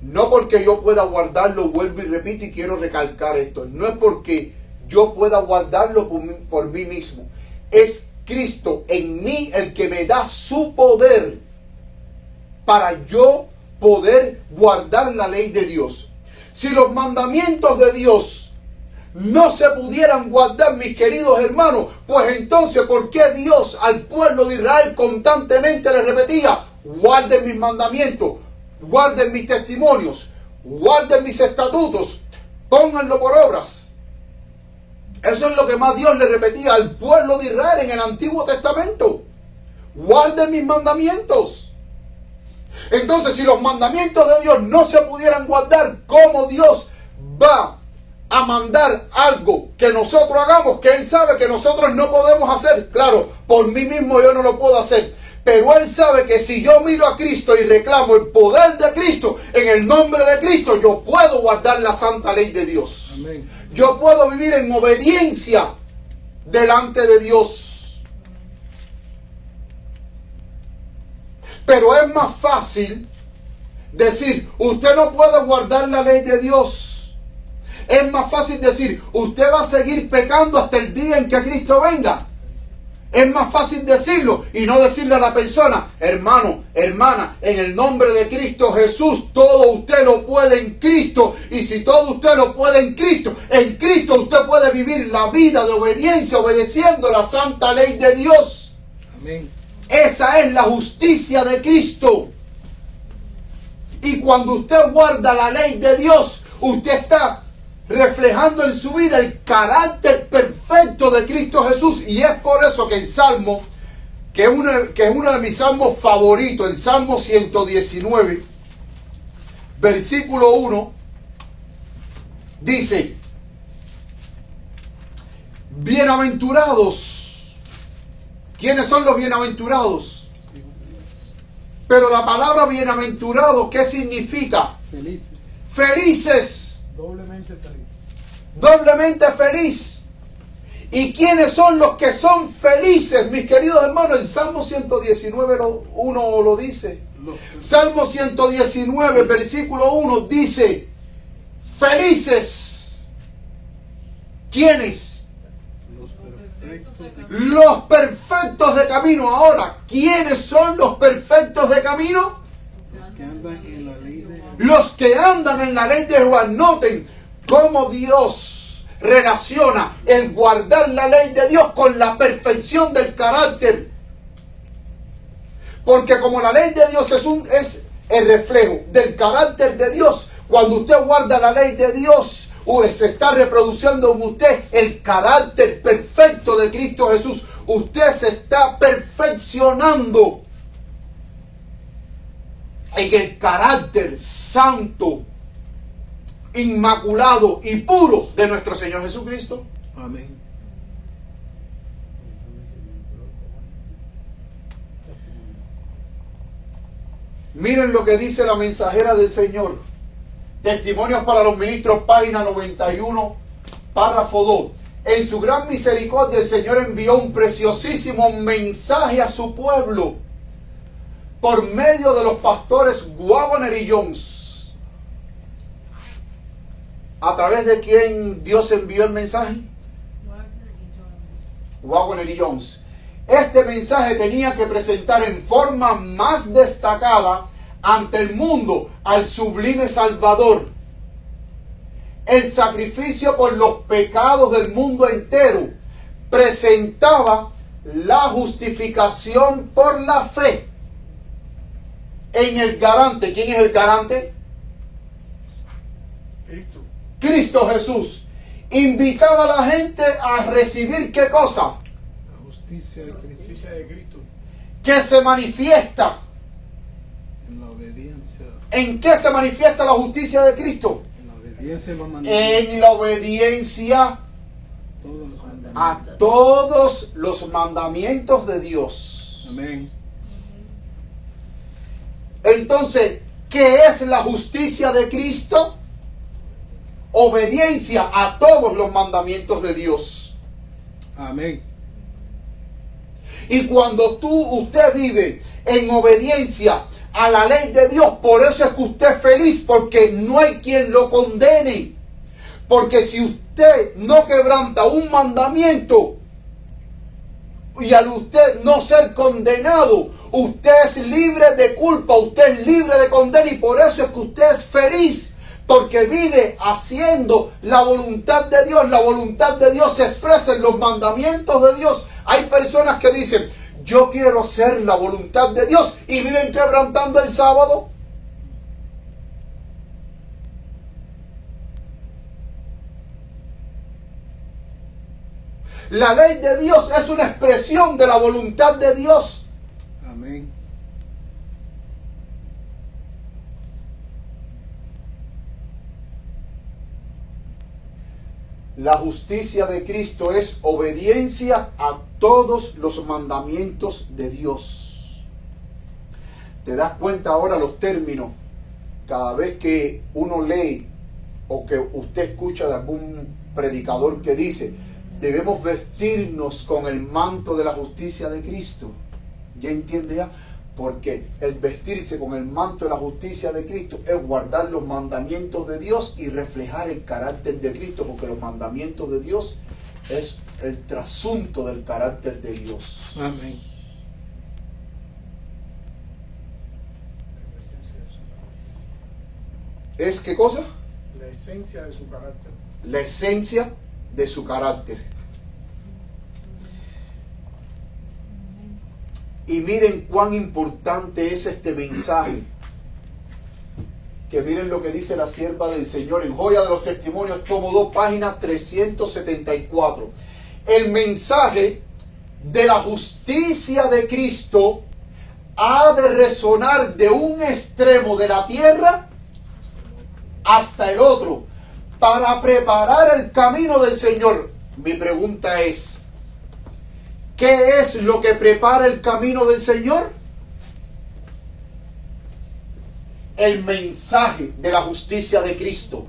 no porque yo pueda guardarlo, vuelvo y repito y quiero recalcar esto, no es porque yo pueda guardarlo por mí mismo, es Cristo en mí el que me da su poder para yo poder guardar la ley de Dios. Si los mandamientos de Dios no se pudieran guardar, mis queridos hermanos, pues entonces, ¿por qué Dios al pueblo de Israel constantemente le repetía, guarden mis mandamientos, guarden mis testimonios, guarden mis estatutos, pónganlo por obras? Eso es lo que más Dios le repetía al pueblo de Israel en el Antiguo Testamento. Guarden mis mandamientos. Entonces, si los mandamientos de Dios no se pudieran guardar, ¿cómo Dios va a mandar algo que nosotros hagamos, que Él sabe que nosotros no podemos hacer? Claro, por mí mismo yo no lo puedo hacer, pero Él sabe que si yo miro a Cristo y reclamo el poder de Cristo, en el nombre de Cristo, yo puedo guardar la santa ley de Dios. Amén. Yo puedo vivir en obediencia delante de Dios. Pero es más fácil decir, usted no puede guardar la ley de Dios. Es más fácil decir, usted va a seguir pecando hasta el día en que Cristo venga. Es más fácil decirlo y no decirle a la persona, hermano, hermana, en el nombre de Cristo Jesús, todo usted lo puede en Cristo. Y si todo usted lo puede en Cristo usted puede vivir la vida de obediencia, obedeciendo la santa ley de Dios. Amén. Esa es la justicia de Cristo. Y cuando usted guarda la ley de Dios, usted está reflejando en su vida el carácter perfecto de Cristo Jesús. Y es por eso que el Salmo, que es uno de mis salmos favoritos, el Salmo 119, versículo 1, dice, bienaventurados. ¿Quiénes son los bienaventurados? Pero la palabra bienaventurado, ¿qué significa? Felices. Felices. Doblemente feliz. Doblemente feliz. ¿Y quiénes son los que son felices, mis queridos hermanos? El Salmo 119, 1 lo dice. Salmo 119, versículo 1 dice, felices. ¿Quiénes? Los perfectos de camino. Ahora, ¿quiénes son los perfectos de camino? Los que andan en la ley de Jehová. Los que andan en la ley de Jehová. Noten cómo Dios relaciona el guardar la ley de Dios con la perfección del carácter. Porque como la ley de Dios es el reflejo del carácter de Dios, cuando usted guarda la ley de Dios, se está reproduciendo en usted el carácter perfecto de Cristo Jesús. Usted se está perfeccionando en el carácter santo, inmaculado y puro de nuestro Señor Jesucristo. Amén. Miren lo que dice la mensajera del Señor. Testimonios para los ministros, página 91, párrafo 2. En su gran misericordia el Señor envió un preciosísimo mensaje a su pueblo por medio de los pastores Waggoner y Jones. ¿A través de quién Dios envió el mensaje? Waggoner y Jones. Este mensaje tenía que presentar en forma más destacada ante el mundo al sublime Salvador. El sacrificio por los pecados del mundo entero presentaba la justificación por la fe en el garante. ¿Quién es el garante? Cristo. Cristo Jesús. Invitaba a la gente a recibir ¿qué cosa? La justicia de Cristo. Que se manifiesta. En la obediencia. ¿En qué se manifiesta la justicia de Cristo? En la obediencia a los mandamientos. En la obediencia a todos los mandamientos de Dios. Amén. Entonces, ¿qué es la justicia de Cristo? Obediencia a todos los mandamientos de Dios. Amén. Y cuando usted vive en obediencia a la ley de Dios, por eso es que usted es feliz, porque no hay quien lo condene. Porque si usted no quebranta un mandamiento, y al usted no ser condenado, usted es libre de culpa, usted es libre de condena, y por eso es que usted es feliz, porque vive haciendo la voluntad de Dios. La voluntad de Dios se expresa en los mandamientos de Dios. Hay personas que dicen, yo quiero hacer la voluntad de Dios, y viven quebrantando el sábado. La ley de Dios es una expresión de la voluntad de Dios. Amén. La justicia de Cristo es obediencia a todos los mandamientos de Dios. ¿Te das cuenta ahora los términos? Cada vez que uno lee o que usted escucha de algún predicador que dice, debemos vestirnos con el manto de la justicia de Cristo. ¿Ya entiende ya? Porque el vestirse con el manto de la justicia de Cristo es guardar los mandamientos de Dios y reflejar el carácter de Cristo, porque los mandamientos de Dios es el trasunto del carácter de Dios. Amén. ¿Es qué cosa? La esencia de su carácter. La esencia de su carácter. Y miren cuán importante es este mensaje. Que miren lo que dice la sierva del Señor en Joya de los Testimonios, tomo 2, página 374. El mensaje de la justicia de Cristo ha de resonar de un extremo de la tierra hasta el otro, para preparar el camino del Señor. Mi pregunta es, ¿qué es lo que prepara el camino del Señor? El mensaje de la justicia de Cristo.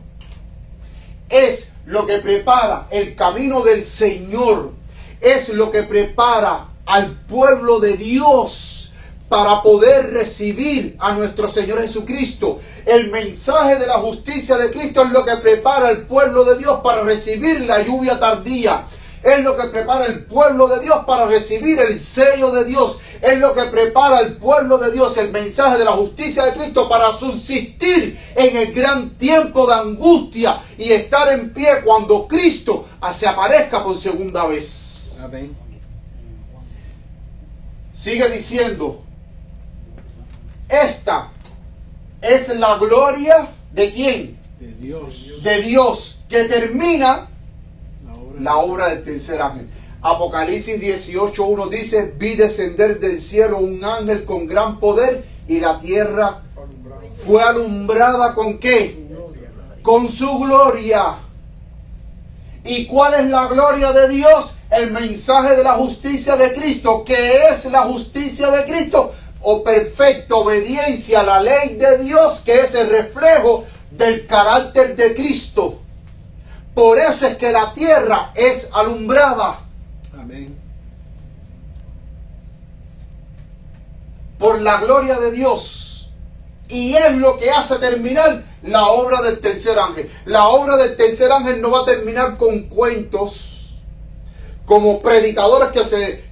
Es lo que prepara el camino del Señor, es lo que prepara al pueblo de Dios para poder recibir a nuestro Señor Jesucristo. El mensaje de la justicia de Cristo es lo que prepara al pueblo de Dios para recibir la lluvia tardía. Es lo que prepara el pueblo de Dios para recibir el sello de Dios. Es lo que prepara al pueblo de Dios, el mensaje de la justicia de Cristo, para subsistir en el gran tiempo de angustia y estar en pie cuando Cristo se aparezca por segunda vez. Amén. Sigue diciendo, esta es la gloria ¿de quién? De Dios. De Dios, que termina la obra del tercer ángel. Apocalipsis 18:1 dice, vi descender del cielo un ángel con gran poder y la tierra fue alumbrada ¿con qué? Con su gloria. ¿Y cuál es la gloria de Dios? El mensaje de la justicia de Cristo. ¿Qué es la justicia de Cristo? O perfecta obediencia a la ley de Dios, que es el reflejo del carácter de Cristo. Por eso es que la tierra es alumbrada. Amén. Por la gloria de Dios. Y es lo que hace terminar la obra del tercer ángel. La obra del tercer ángel no va a terminar con cuentos, como predicadores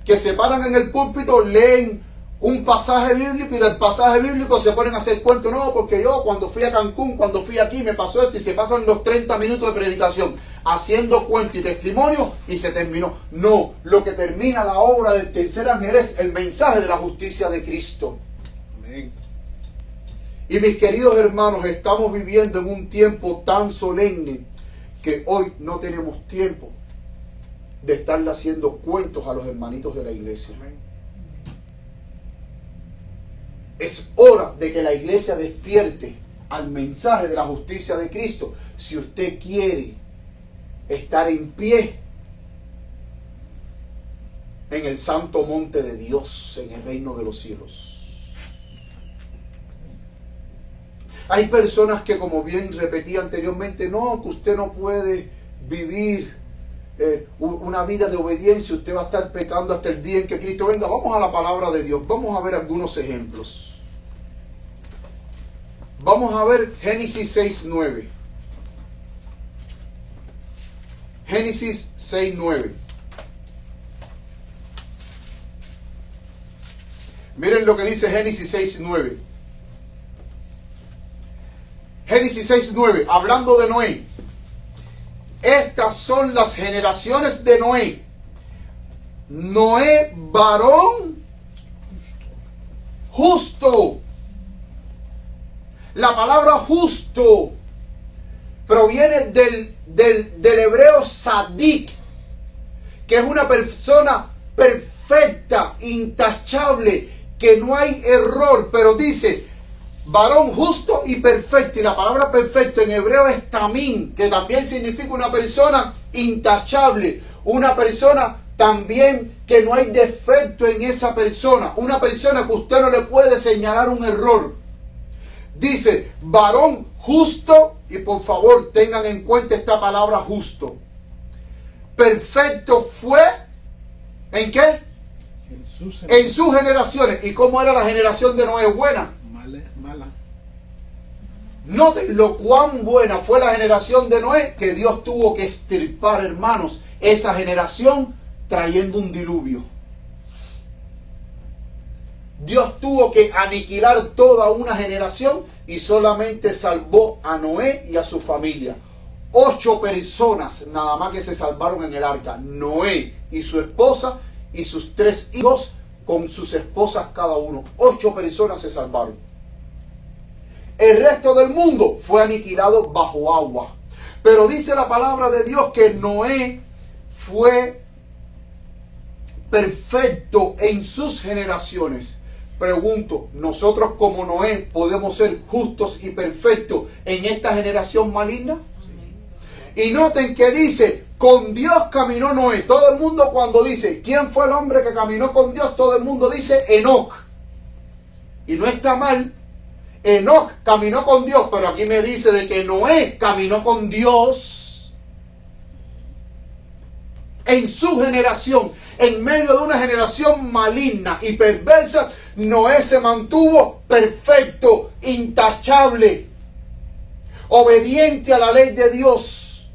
que se paran en el púlpito, leen un pasaje bíblico y del pasaje bíblico se ponen a hacer cuentos. No, porque yo cuando fui a Cancún, cuando fui aquí, me pasó esto, y se pasan los 30 minutos de predicación haciendo cuentos y testimonio y se terminó. No, lo que termina la obra del tercer ángel es el mensaje de la justicia de Cristo. Amén. Y mis queridos hermanos, estamos viviendo en un tiempo tan solemne que hoy no tenemos tiempo de estarle haciendo cuentos a los hermanitos de la iglesia. Es hora de que la iglesia despierte al mensaje de la justicia de Cristo. Si usted quiere estar en pie en el santo monte de Dios, en el reino de los cielos. Hay personas que, como bien repetí anteriormente, no, que usted no puede vivir una vida de obediencia, usted va a estar pecando hasta el día en que Cristo venga. Vamos a la palabra de Dios, vamos a ver algunos ejemplos. Vamos a ver Génesis 6:9. Génesis 6:9. Miren lo que dice Génesis 6:9. Génesis 6:9, hablando de Noé. Estas son las generaciones de Noé. Noé, varón justo. La palabra justo proviene del hebreo sadik, que es una persona perfecta, intachable, que no hay error, pero dice varón justo y perfecto. Y la palabra perfecto en hebreo es tamín, que también significa una persona intachable, una persona también que no hay defecto en esa persona, una persona que usted no le puede señalar un error. Dice varón justo, y por favor tengan en cuenta esta palabra justo. Perfecto fue, ¿en qué? En sus generaciones. ¿Y cómo era la generación de Noé? Buena. Mala. Noten lo cuán buena fue la generación de Noé, que Dios tuvo que extirpar, hermanos, esa generación trayendo un diluvio. Dios tuvo que aniquilar toda una generación y solamente salvó a Noé y a su familia. 8 personas nada más que se salvaron en el arca. Noé y su esposa y sus 3 hijos con sus esposas cada uno. 8 personas se salvaron. El resto del mundo fue aniquilado bajo agua. Pero dice la palabra de Dios que Noé fue perfecto en sus generaciones. Pregunto, ¿nosotros como Noé podemos ser justos y perfectos en esta generación maligna? Y noten que dice, con Dios caminó Noé. Todo el mundo cuando dice, ¿quién fue el hombre que caminó con Dios? Todo el mundo dice Enoc. Y no está mal. Enoc caminó con Dios, pero aquí me dice de que Noé caminó con Dios. en su generación, en medio de una generación maligna y perversa, Noé se mantuvo perfecto, intachable, obediente a la ley de Dios.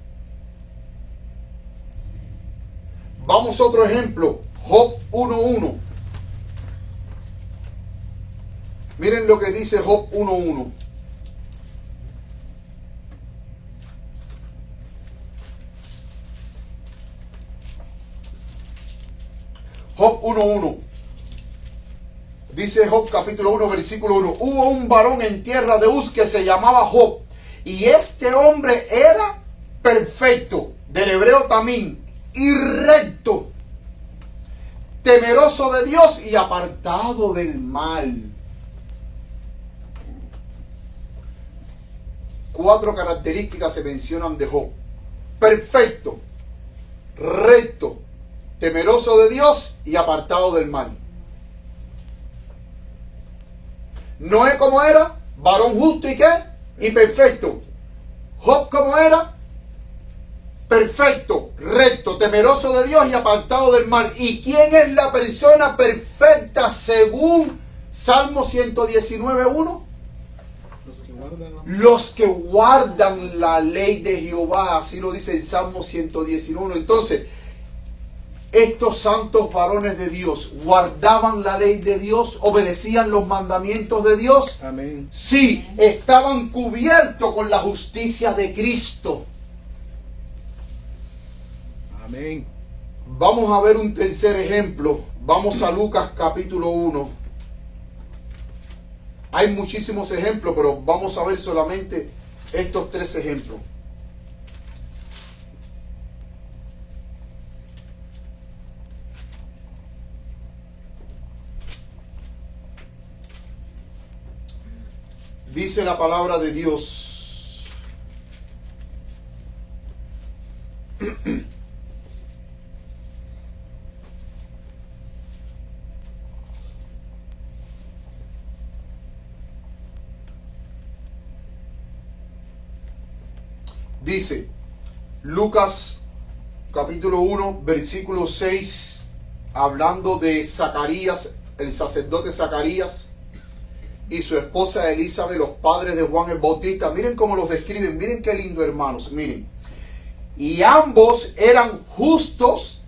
Vamos a otro ejemplo, Job 1:1. Miren lo que dice Job 1:1. Job 1:1. Dice Job capítulo 1 versículo 1. Hubo un varón en tierra de Uz que se llamaba Job. Y este hombre era perfecto, del hebreo tamín, y recto, temeroso de Dios y apartado del mal. 4 características se mencionan de Job: perfecto, recto, temeroso de Dios y apartado del mal. Noé, ¿cómo era? Varón justo y ¿qué? Y perfecto. Job, ¿cómo era? Perfecto, recto, temeroso de Dios y apartado del mal. ¿Y quién es la persona perfecta según Salmo 119:1? Los que guardan la ley de Jehová, así lo dice el Salmo 119. Entonces, estos santos varones de Dios guardaban la ley de Dios, obedecían los mandamientos de Dios. Amén. Sí, estaban cubiertos con la justicia de Cristo. Amén. Vamos a ver un tercer ejemplo. Vamos a Lucas capítulo 1. Hay muchísimos ejemplos, pero vamos a ver solamente estos 3 ejemplos. Dice la palabra de Dios. Dice Lucas capítulo 1 versículo 6, hablando de Zacarías, el sacerdote Zacarías y su esposa Elizabeth, los padres de Juan el Bautista. Miren cómo los describen, miren qué lindo, hermanos, miren. Y ambos eran justos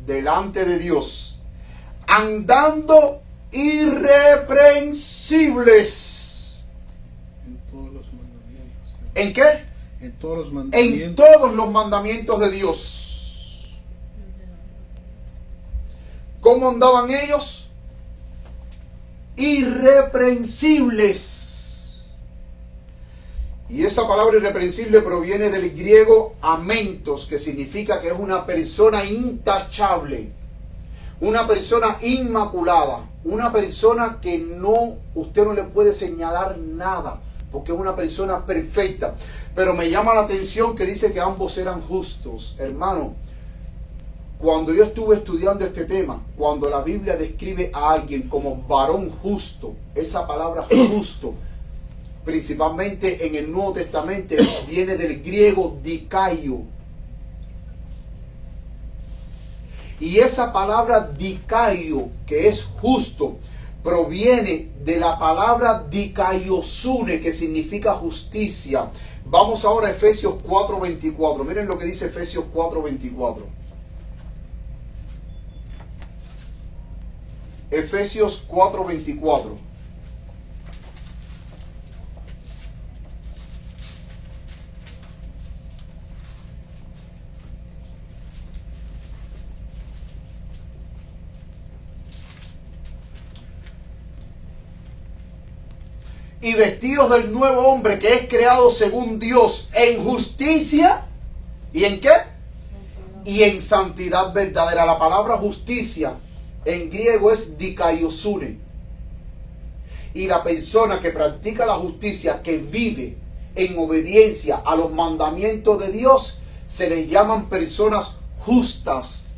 delante de Dios, andando irreprensibles. En todos los mandamientos. ¿En qué? En todos los En mandamientos. todos los mandamientos de Dios. ¿Cómo andaban ellos? Irreprensibles. Y esa palabra irreprensible proviene del griego amentos, que significa que es una persona intachable, una persona inmaculada, una persona que no, usted no le puede señalar nada, porque es una persona perfecta. Pero me llama la atención que dice que ambos eran justos. Hermano, cuando yo estuve estudiando este tema, cuando la Biblia describe a alguien como varón justo, esa palabra justo, principalmente en el Nuevo Testamento, viene del griego dikaio. Y esa palabra dikaio, que es justo, proviene de la palabra dikaiosune, que significa justicia. Vamos ahora a Efesios 4:24. Miren lo que dice Efesios 4:24. Efesios 4:24. Y vestidos del nuevo hombre que es creado según Dios en justicia. ¿Y en qué? Y en santidad verdadera. La palabra justicia en griego es dikaiosune. Y la persona que practica la justicia, que vive en obediencia a los mandamientos de Dios, se les llaman personas justas.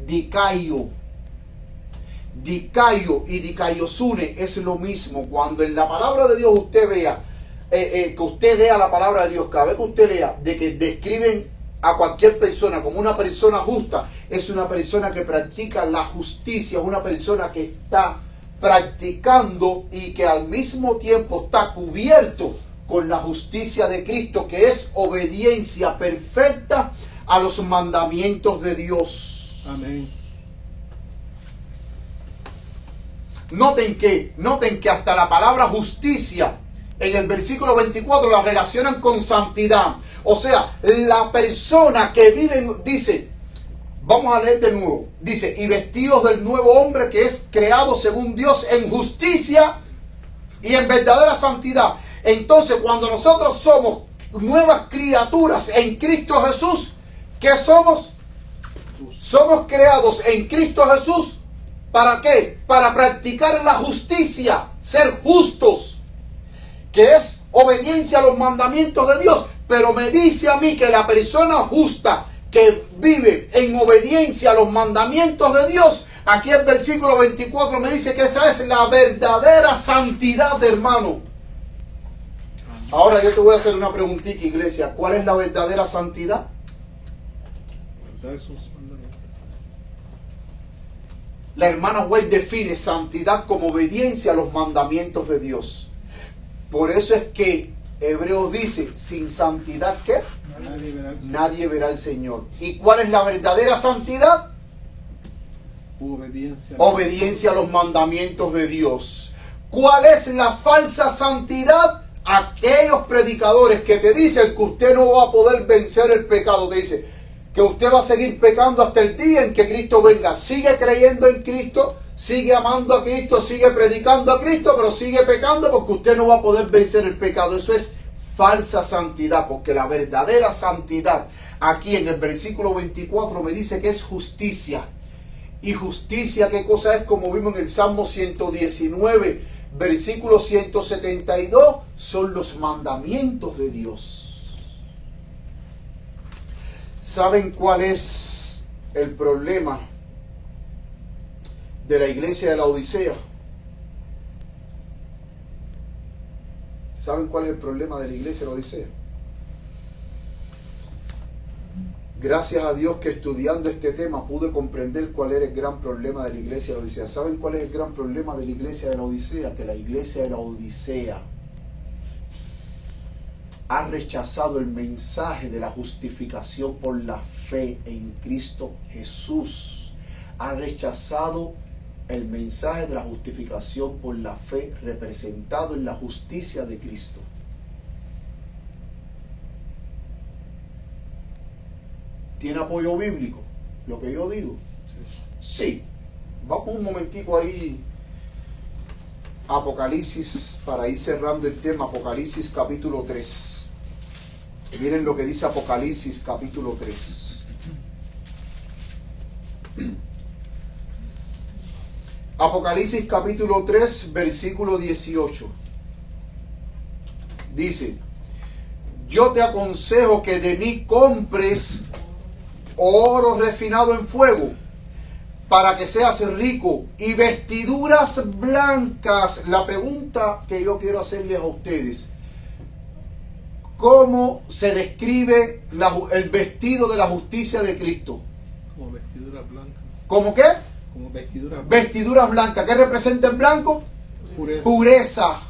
Dikaio. Dikaio y dikaiosune es lo mismo. Cuando en la palabra de Dios usted vea, que usted lea la palabra de Dios, cada vez que usted lea, de que describen a cualquier persona como una persona justa, es una persona que practica la justicia, una persona que está practicando y que al mismo tiempo está cubierto con la justicia de Cristo, que es obediencia perfecta a los mandamientos de Dios. Amén. Noten que hasta la palabra justicia en el versículo 24 la relacionan con santidad. O sea, la persona que vive, dice, vamos a leer de nuevo, dice, y vestidos del nuevo hombre que es creado según Dios en justicia y en verdadera santidad. Entonces, cuando nosotros somos nuevas criaturas en Cristo Jesús, ¿qué somos? Somos creados en Cristo Jesús. ¿Para qué? Para practicar la justicia, ser justos, que es obediencia a los mandamientos de Dios. Pero me dice a mí que la persona justa que vive en obediencia a los mandamientos de Dios, aquí el versículo 24 me dice que esa es la verdadera santidad, hermano. Ahora yo te voy a hacer una preguntita, iglesia. ¿Cuál es la verdadera santidad? Guardar sus mandamientos. La hermana White define santidad como obediencia a los mandamientos de Dios. Por eso es que Hebreos dice, sin santidad, ¿qué? Nadie verá al Señor. ¿Y cuál es la verdadera santidad? Obediencia a los mandamientos de Dios. ¿Cuál es la falsa santidad? Aquellos predicadores que te dicen que usted no va a poder vencer el pecado. Te dice que usted va a seguir pecando hasta el día en que Cristo venga. Sigue creyendo en Cristo, sigue amando a Cristo, sigue predicando a Cristo, pero sigue pecando porque usted no va a poder vencer el pecado. Eso es falsa santidad, porque la verdadera santidad, aquí en el versículo 24 me dice que es justicia. Y justicia, ¿qué cosa es? Como vimos en el Salmo 119, versículo 172, son los mandamientos de Dios. ¿Saben cuál es el problema de la iglesia de la Odisea? ¿Saben cuál es el problema de la iglesia de la Odisea? Gracias a Dios que estudiando este tema pude comprender cuál era el gran problema de la iglesia de la Odisea. ¿Saben cuál es el gran problema de la iglesia de la Odisea? Que la iglesia de la Odisea ha rechazado el mensaje de la justificación por la fe en Cristo Jesús. Ha rechazado el mensaje de la justificación por la fe representado en la justicia de Cristo. ¿Tiene apoyo bíblico lo que yo digo? Sí. Vamos un momentico ahí a Apocalipsis para ir cerrando el tema. Apocalipsis capítulo 3. Miren lo que dice Apocalipsis capítulo 3. Apocalipsis capítulo 3, versículo 18. Dice: yo te aconsejo que de mí compres oro refinado en fuego, para que seas rico, y vestiduras blancas. La pregunta que yo quiero hacerles a ustedes: ¿cómo se describe el vestido de la justicia de Cristo? Como vestiduras blancas. ¿Cómo qué? Como vestiduras blancas. Vestiduras blancas. ¿Qué representa el blanco? Pureza. Pureza.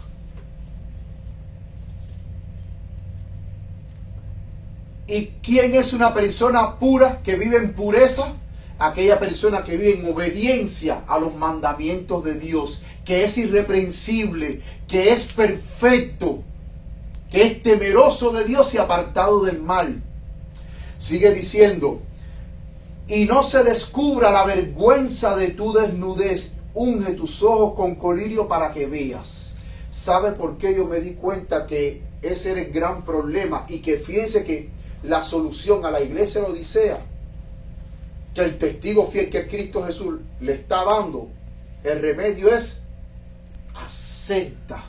¿Y quién es una persona pura que vive en pureza? Aquella persona que vive en obediencia a los mandamientos de Dios, que es irreprensible, que es perfecto, que es temeroso de Dios y apartado del mal. Sigue diciendo: y no se descubra la vergüenza de tu desnudez, unge tus ojos con colirio para que veas. ¿Sabe por qué yo me di cuenta que ese era el gran problema? Y que fíjense que la solución a la iglesia de la Odisea, que el testigo fiel que es Cristo Jesús le está dando, el remedio es: acepta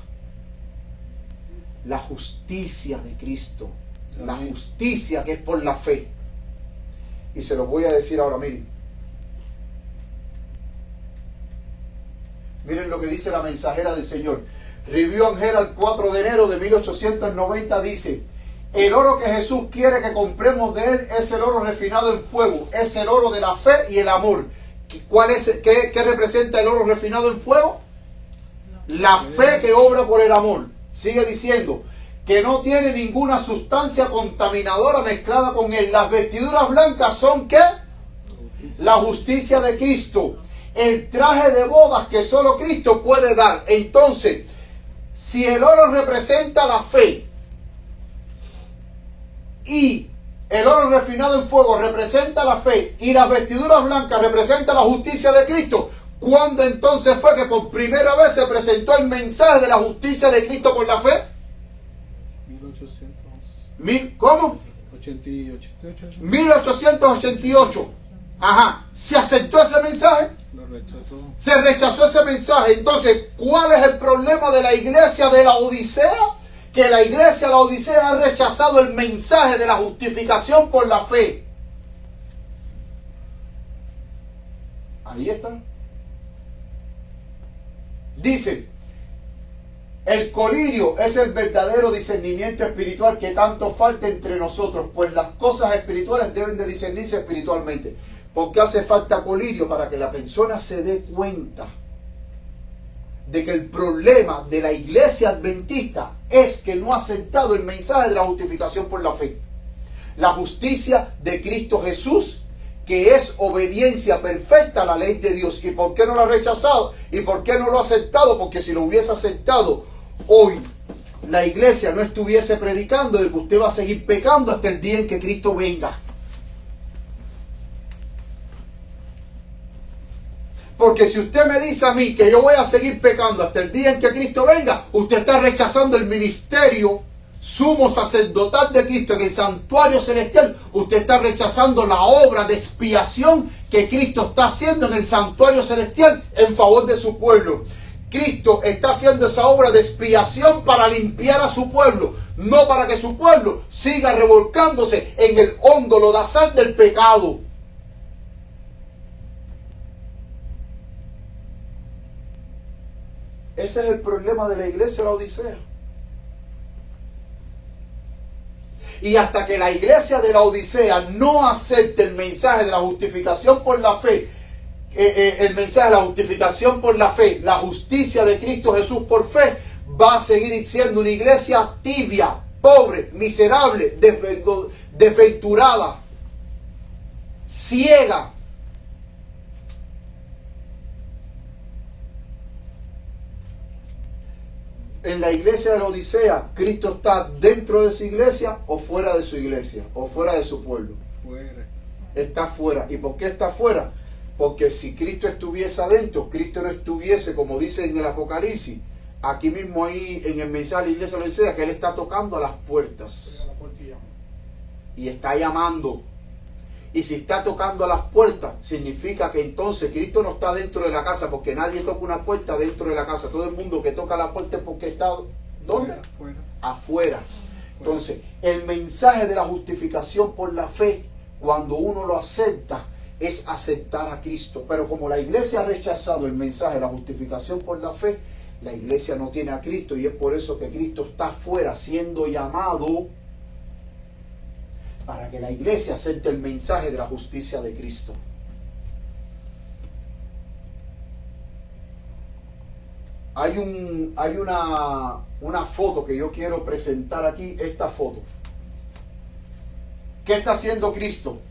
la justicia de Cristo. Amén. La justicia que es por la fe. Y se lo voy a decir ahora, miren. Miren lo que dice la mensajera del Señor. Review and Herald, 4 de enero de 1890, dice: El oro que Jesús quiere que compremos de Él es el oro refinado en fuego. Es el oro de la fe y el amor. ¿Cuál es, qué representa el oro refinado en fuego? La fe que obra por el amor. Sigue diciendo que no tiene ninguna sustancia contaminadora mezclada con él. Las vestiduras blancas son ¿qué? La justicia de Cristo. El traje de bodas que solo Cristo puede dar. Entonces, si el oro representa la fe y el oro refinado en fuego representa la fe y las vestiduras blancas representan la justicia de Cristo, ¿cuándo entonces fue que por primera vez se presentó el mensaje de la justicia de Cristo por la fe? 1800. ¿Cómo? 88. 1888. Ajá. ¿Se aceptó ese mensaje? Lo rechazó. Se rechazó ese mensaje. Entonces, ¿cuál es el problema de la iglesia de la Odisea? Que la iglesia de la Odisea ha rechazado el mensaje de la justificación por la fe. Ahí está. Dice, el colirio es el verdadero discernimiento espiritual que tanto falta entre nosotros, pues las cosas espirituales deben de discernirse espiritualmente. ¿Por qué hace falta colirio? Para que la persona se dé cuenta de que el problema de la iglesia adventista es que no ha aceptado el mensaje de la justificación por la fe. La justicia de Cristo Jesús, que es obediencia perfecta a la ley de Dios. ¿Y por qué no lo ha rechazado? ¿Y por qué no lo ha aceptado? Porque si lo hubiese aceptado, hoy la iglesia no estuviese predicando de que usted va a seguir pecando hasta el día en que Cristo venga. Porque si usted me dice a mí que yo voy a seguir pecando hasta el día en que Cristo venga, usted está rechazando el ministerio sumo sacerdotal de Cristo en el santuario celestial. Usted está rechazando la obra de expiación que Cristo está haciendo en el santuario celestial en favor de su pueblo. Cristo está haciendo esa obra de expiación para limpiar a su pueblo, no para que su pueblo siga revolcándose en el hondo lodazal del pecado. Ese es el problema de la iglesia de la Odisea. Y hasta que la iglesia de la Odisea no acepte el mensaje de la justificación por la fe, el mensaje de la justificación por la fe, la justicia de Cristo Jesús por fe, va a seguir siendo una iglesia tibia, pobre, miserable, desventurada, ciega. En la iglesia de la Odisea, ¿Cristo está dentro de su iglesia o fuera de su iglesia? ¿O fuera de su pueblo? Fuera. Está fuera. ¿Y por qué está fuera? Porque si Cristo estuviese adentro, Cristo no estuviese, como dice en el Apocalipsis, aquí mismo ahí en el mensaje de la iglesia de la Odisea, que Él está tocando a las puertas. Y está llamando. Y si está tocando a las puertas, significa que entonces Cristo no está dentro de la casa, porque nadie toca una puerta dentro de la casa. Todo el mundo que toca la puerta es porque está, ¿dónde? Fuera. Afuera. Entonces, el mensaje de la justificación por la fe, cuando uno lo acepta, es aceptar a Cristo. Pero como la iglesia ha rechazado el mensaje de la justificación por la fe, la iglesia no tiene a Cristo, y es por eso que Cristo está afuera siendo llamado para que la iglesia acepte el mensaje de la justicia de Cristo. Hay una foto que yo quiero presentar aquí, esta foto. ¿Qué está haciendo Cristo?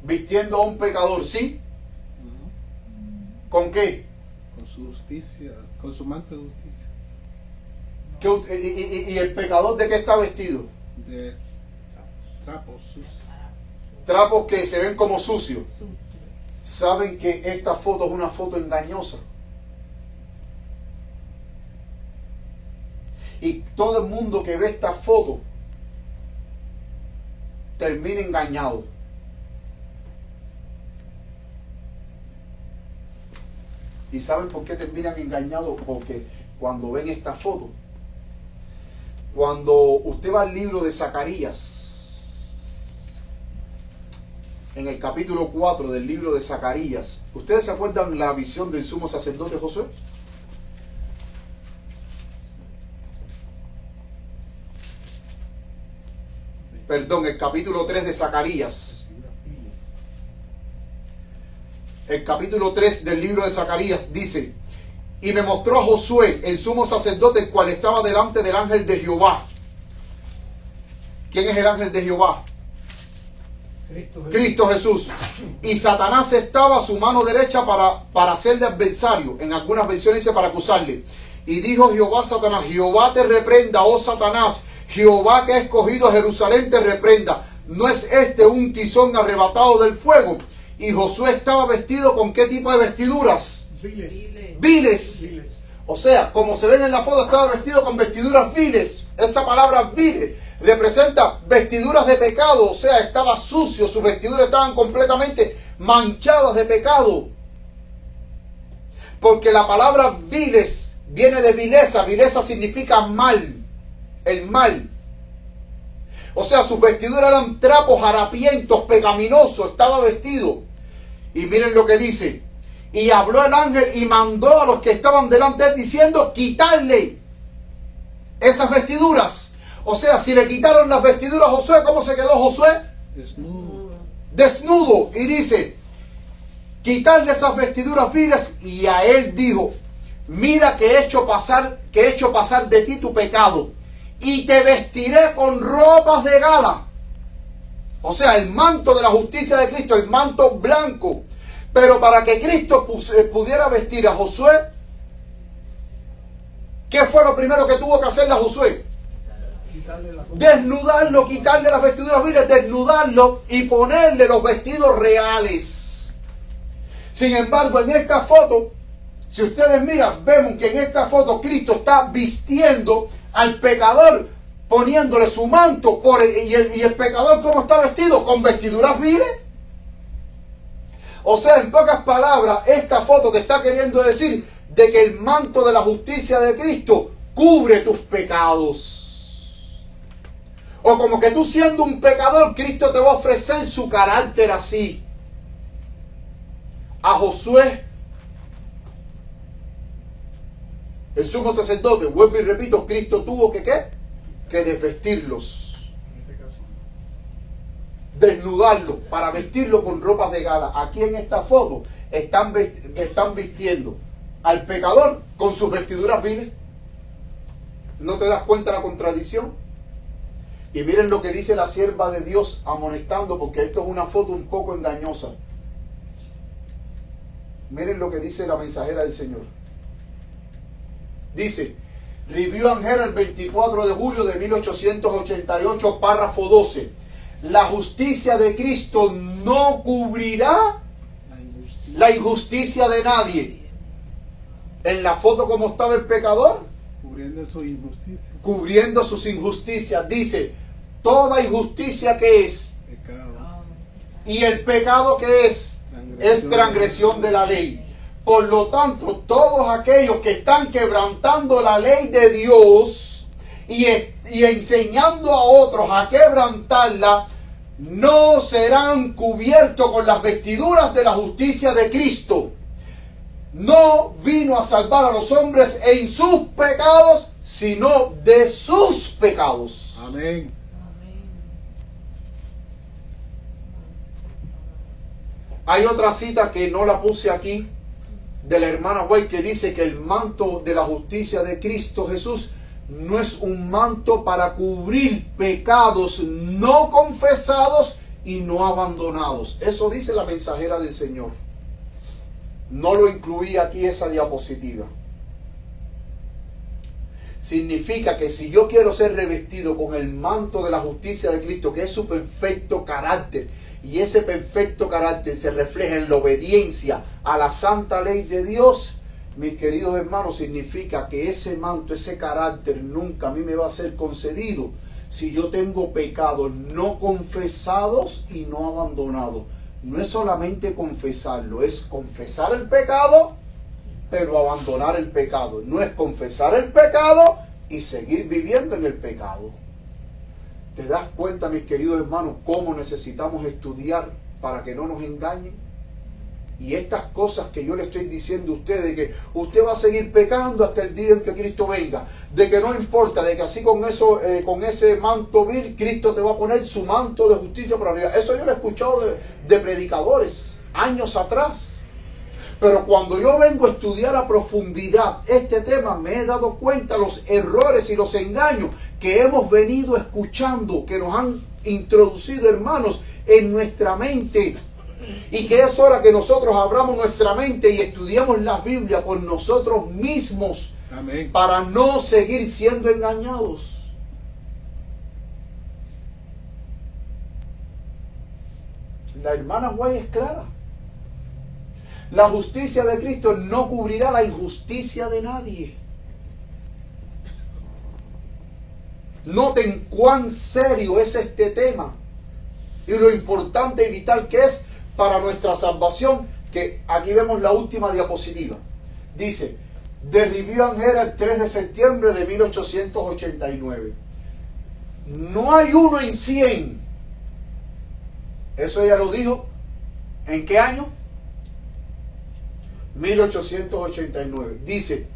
Vistiendo a un pecador, ¿sí? ¿Con qué? Con su justicia, con su manto de justicia. ¿Y el pecador de qué está vestido? De trapos sucios. Trapos que se ven como sucios. Saben que esta foto es una foto engañosa. Y todo el mundo que ve esta foto termina engañado. ¿Y saben por qué terminan engañados? Porque cuando ven esta foto, cuando usted va al libro de Zacarías, en el capítulo 4 del libro de Zacarías, ¿ustedes se acuerdan la visión del sumo sacerdote Josué? el capítulo 3 de Zacarías. El capítulo 3 del libro de Zacarías dice: y me mostró a Josué, el sumo sacerdote, el cual estaba delante del ángel de Jehová. ¿Quién es el ángel de Jehová? Cristo Jesús. Y Satanás estaba a su mano derecha para hacerle adversario. En algunas versiones dice para acusarle. Y dijo Jehová a Satanás: Jehová te reprenda, oh Satanás. Jehová que ha escogido a Jerusalén te reprenda. ¿No es este un tizón arrebatado del fuego? Y Josué estaba vestido ¿con qué tipo de vestiduras? Viles. O sea, como se ven en la foto, estaba vestido con vestiduras viles. Esa palabra vile representa vestiduras de pecado. O sea, estaba sucio, sus vestiduras estaban completamente manchadas de pecado. Porque la palabra viles viene de vileza. Vileza significa mal, el mal. O sea, sus vestiduras eran trapos harapientos, pecaminosos, estaba vestido. Y miren lo que dice: y habló el ángel y mandó a los que estaban delante de él diciendo: quitarle esas vestiduras. O sea, si le quitaron las vestiduras a Josué, ¿cómo se quedó Josué? Desnudo. Y dice: quitarle esas vestiduras viles. Y a él dijo: mira que he hecho pasar de ti tu pecado, y te vestiré con ropas de gala. O sea, el manto de la justicia de Cristo, el manto blanco. Pero para que Cristo pudiera vestir a Josué, ¿qué fue lo primero que tuvo que hacerle a Josué? Desnudarlo, quitarle las vestiduras viles, desnudarlo y ponerle los vestidos reales. Sin embargo, en esta foto, si ustedes miran, vemos que en esta foto Cristo está vistiendo al pecador, poniéndole su manto, y el pecador, ¿cómo está vestido? Con vestiduras viles. O sea, en pocas palabras, esta foto te está queriendo decir de que el manto de la justicia de Cristo cubre tus pecados. O como que tú siendo un pecador, Cristo te va a ofrecer su carácter así. A Josué, el sumo sacerdote, vuelvo y repito, Cristo tuvo que ¿qué? Que desvestirlos. Desnudarlo para vestirlo con ropas de gala. Aquí en esta foto están vistiendo al pecador con sus vestiduras viles. ¿No te das cuenta de la contradicción? Y miren lo que dice la sierva de Dios amonestando, porque esto es una foto un poco engañosa. Miren lo que dice la mensajera del Señor. Dice: Review and Herald, el 24 de julio de 1888, párrafo 12. La justicia de Cristo no cubrirá la injusticia de nadie. En la foto, ¿cómo estaba el pecador? Cubriendo sus injusticias. Dice: toda injusticia que es Pecado. y el pecado que es transgresión de la ley. Por lo tanto, todos aquellos que están quebrantando la ley de Dios y enseñando a otros a quebrantarla, no serán cubiertos con las vestiduras de la justicia de Cristo. No vino a salvar a los hombres en sus pecados, sino de sus pecados. Amén. Hay otra cita que no la puse aquí, de la hermana White, que dice que el manto de la justicia de Cristo Jesús no es un manto para cubrir pecados no confesados y no abandonados. Eso dice la mensajera del Señor. No lo incluí aquí esa diapositiva. Significa que si yo quiero ser revestido con el manto de la justicia de Cristo, que es su perfecto carácter, y ese perfecto carácter se refleja en la obediencia a la santa ley de Dios, mis queridos hermanos, significa que ese manto, ese carácter nunca a mí me va a ser concedido si yo tengo pecados no confesados y no abandonados. No es solamente confesarlo, es confesar el pecado, pero abandonar el pecado. No es confesar el pecado y seguir viviendo en el pecado. ¿Te das cuenta, mis queridos hermanos, cómo necesitamos estudiar para que no nos engañen? Y estas cosas que yo le estoy diciendo a usted, de que usted va a seguir pecando hasta el día en que Cristo venga, de que no importa, de que así con eso, con ese manto vil, Cristo te va a poner su manto de justicia por arriba. Eso yo lo he escuchado de predicadores años atrás. Pero cuando yo vengo a estudiar a profundidad este tema, me he dado cuenta los errores y los engaños que hemos venido escuchando, que nos han introducido, hermanos, en nuestra mente. Y que es hora que nosotros abramos nuestra mente y estudiemos la Biblia por nosotros mismos. Amén. Para no seguir siendo engañados. La hermana White es clara. La justicia de Cristo no cubrirá la injusticia de nadie. Noten cuán serio es este tema y lo importante y vital que es para nuestra salvación, que aquí vemos la última diapositiva. Dice, de Rivian era el 3 de septiembre de 1889. No hay uno en 100. Eso ella lo dijo. ¿En qué año? 1889. Dice,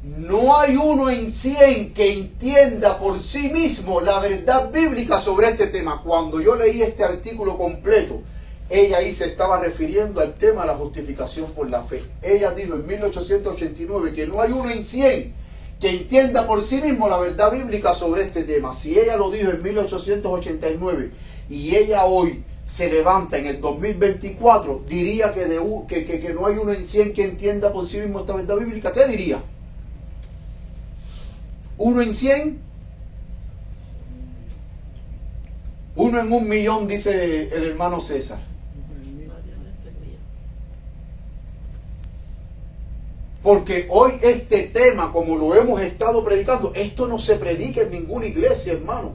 no hay uno en 100 que entienda por sí mismo la verdad bíblica sobre este tema. Cuando yo leí este artículo completo, ella ahí se estaba refiriendo al tema de la justificación por la fe. Ella dijo en 1889 que no hay uno en 100 que entienda por sí mismo la verdad bíblica sobre este tema. Si ella lo dijo en 1889 y ella hoy se levanta en el 2024, diría que no hay uno en 100 que entienda por sí mismo esta verdad bíblica, ¿qué diría? ¿Uno en 100? Uno en 1.000.000, dice el hermano César. Porque hoy este tema, como lo hemos estado predicando, esto no se predica en ninguna iglesia, hermano.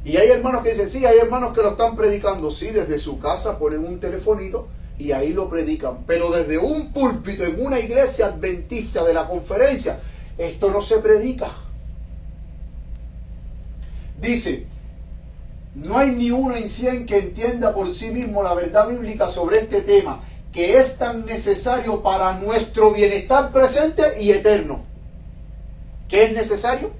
Y hay hermanos que dicen, sí, hay hermanos que lo están predicando, sí, desde su casa ponen un telefonito y ahí lo predican. Pero desde un púlpito en una iglesia adventista de la conferencia, esto no se predica. Dice, no hay ni uno en 100 que entienda por sí mismo la verdad bíblica sobre este tema, que es tan necesario para nuestro bienestar presente y eterno. ¿Qué es necesario?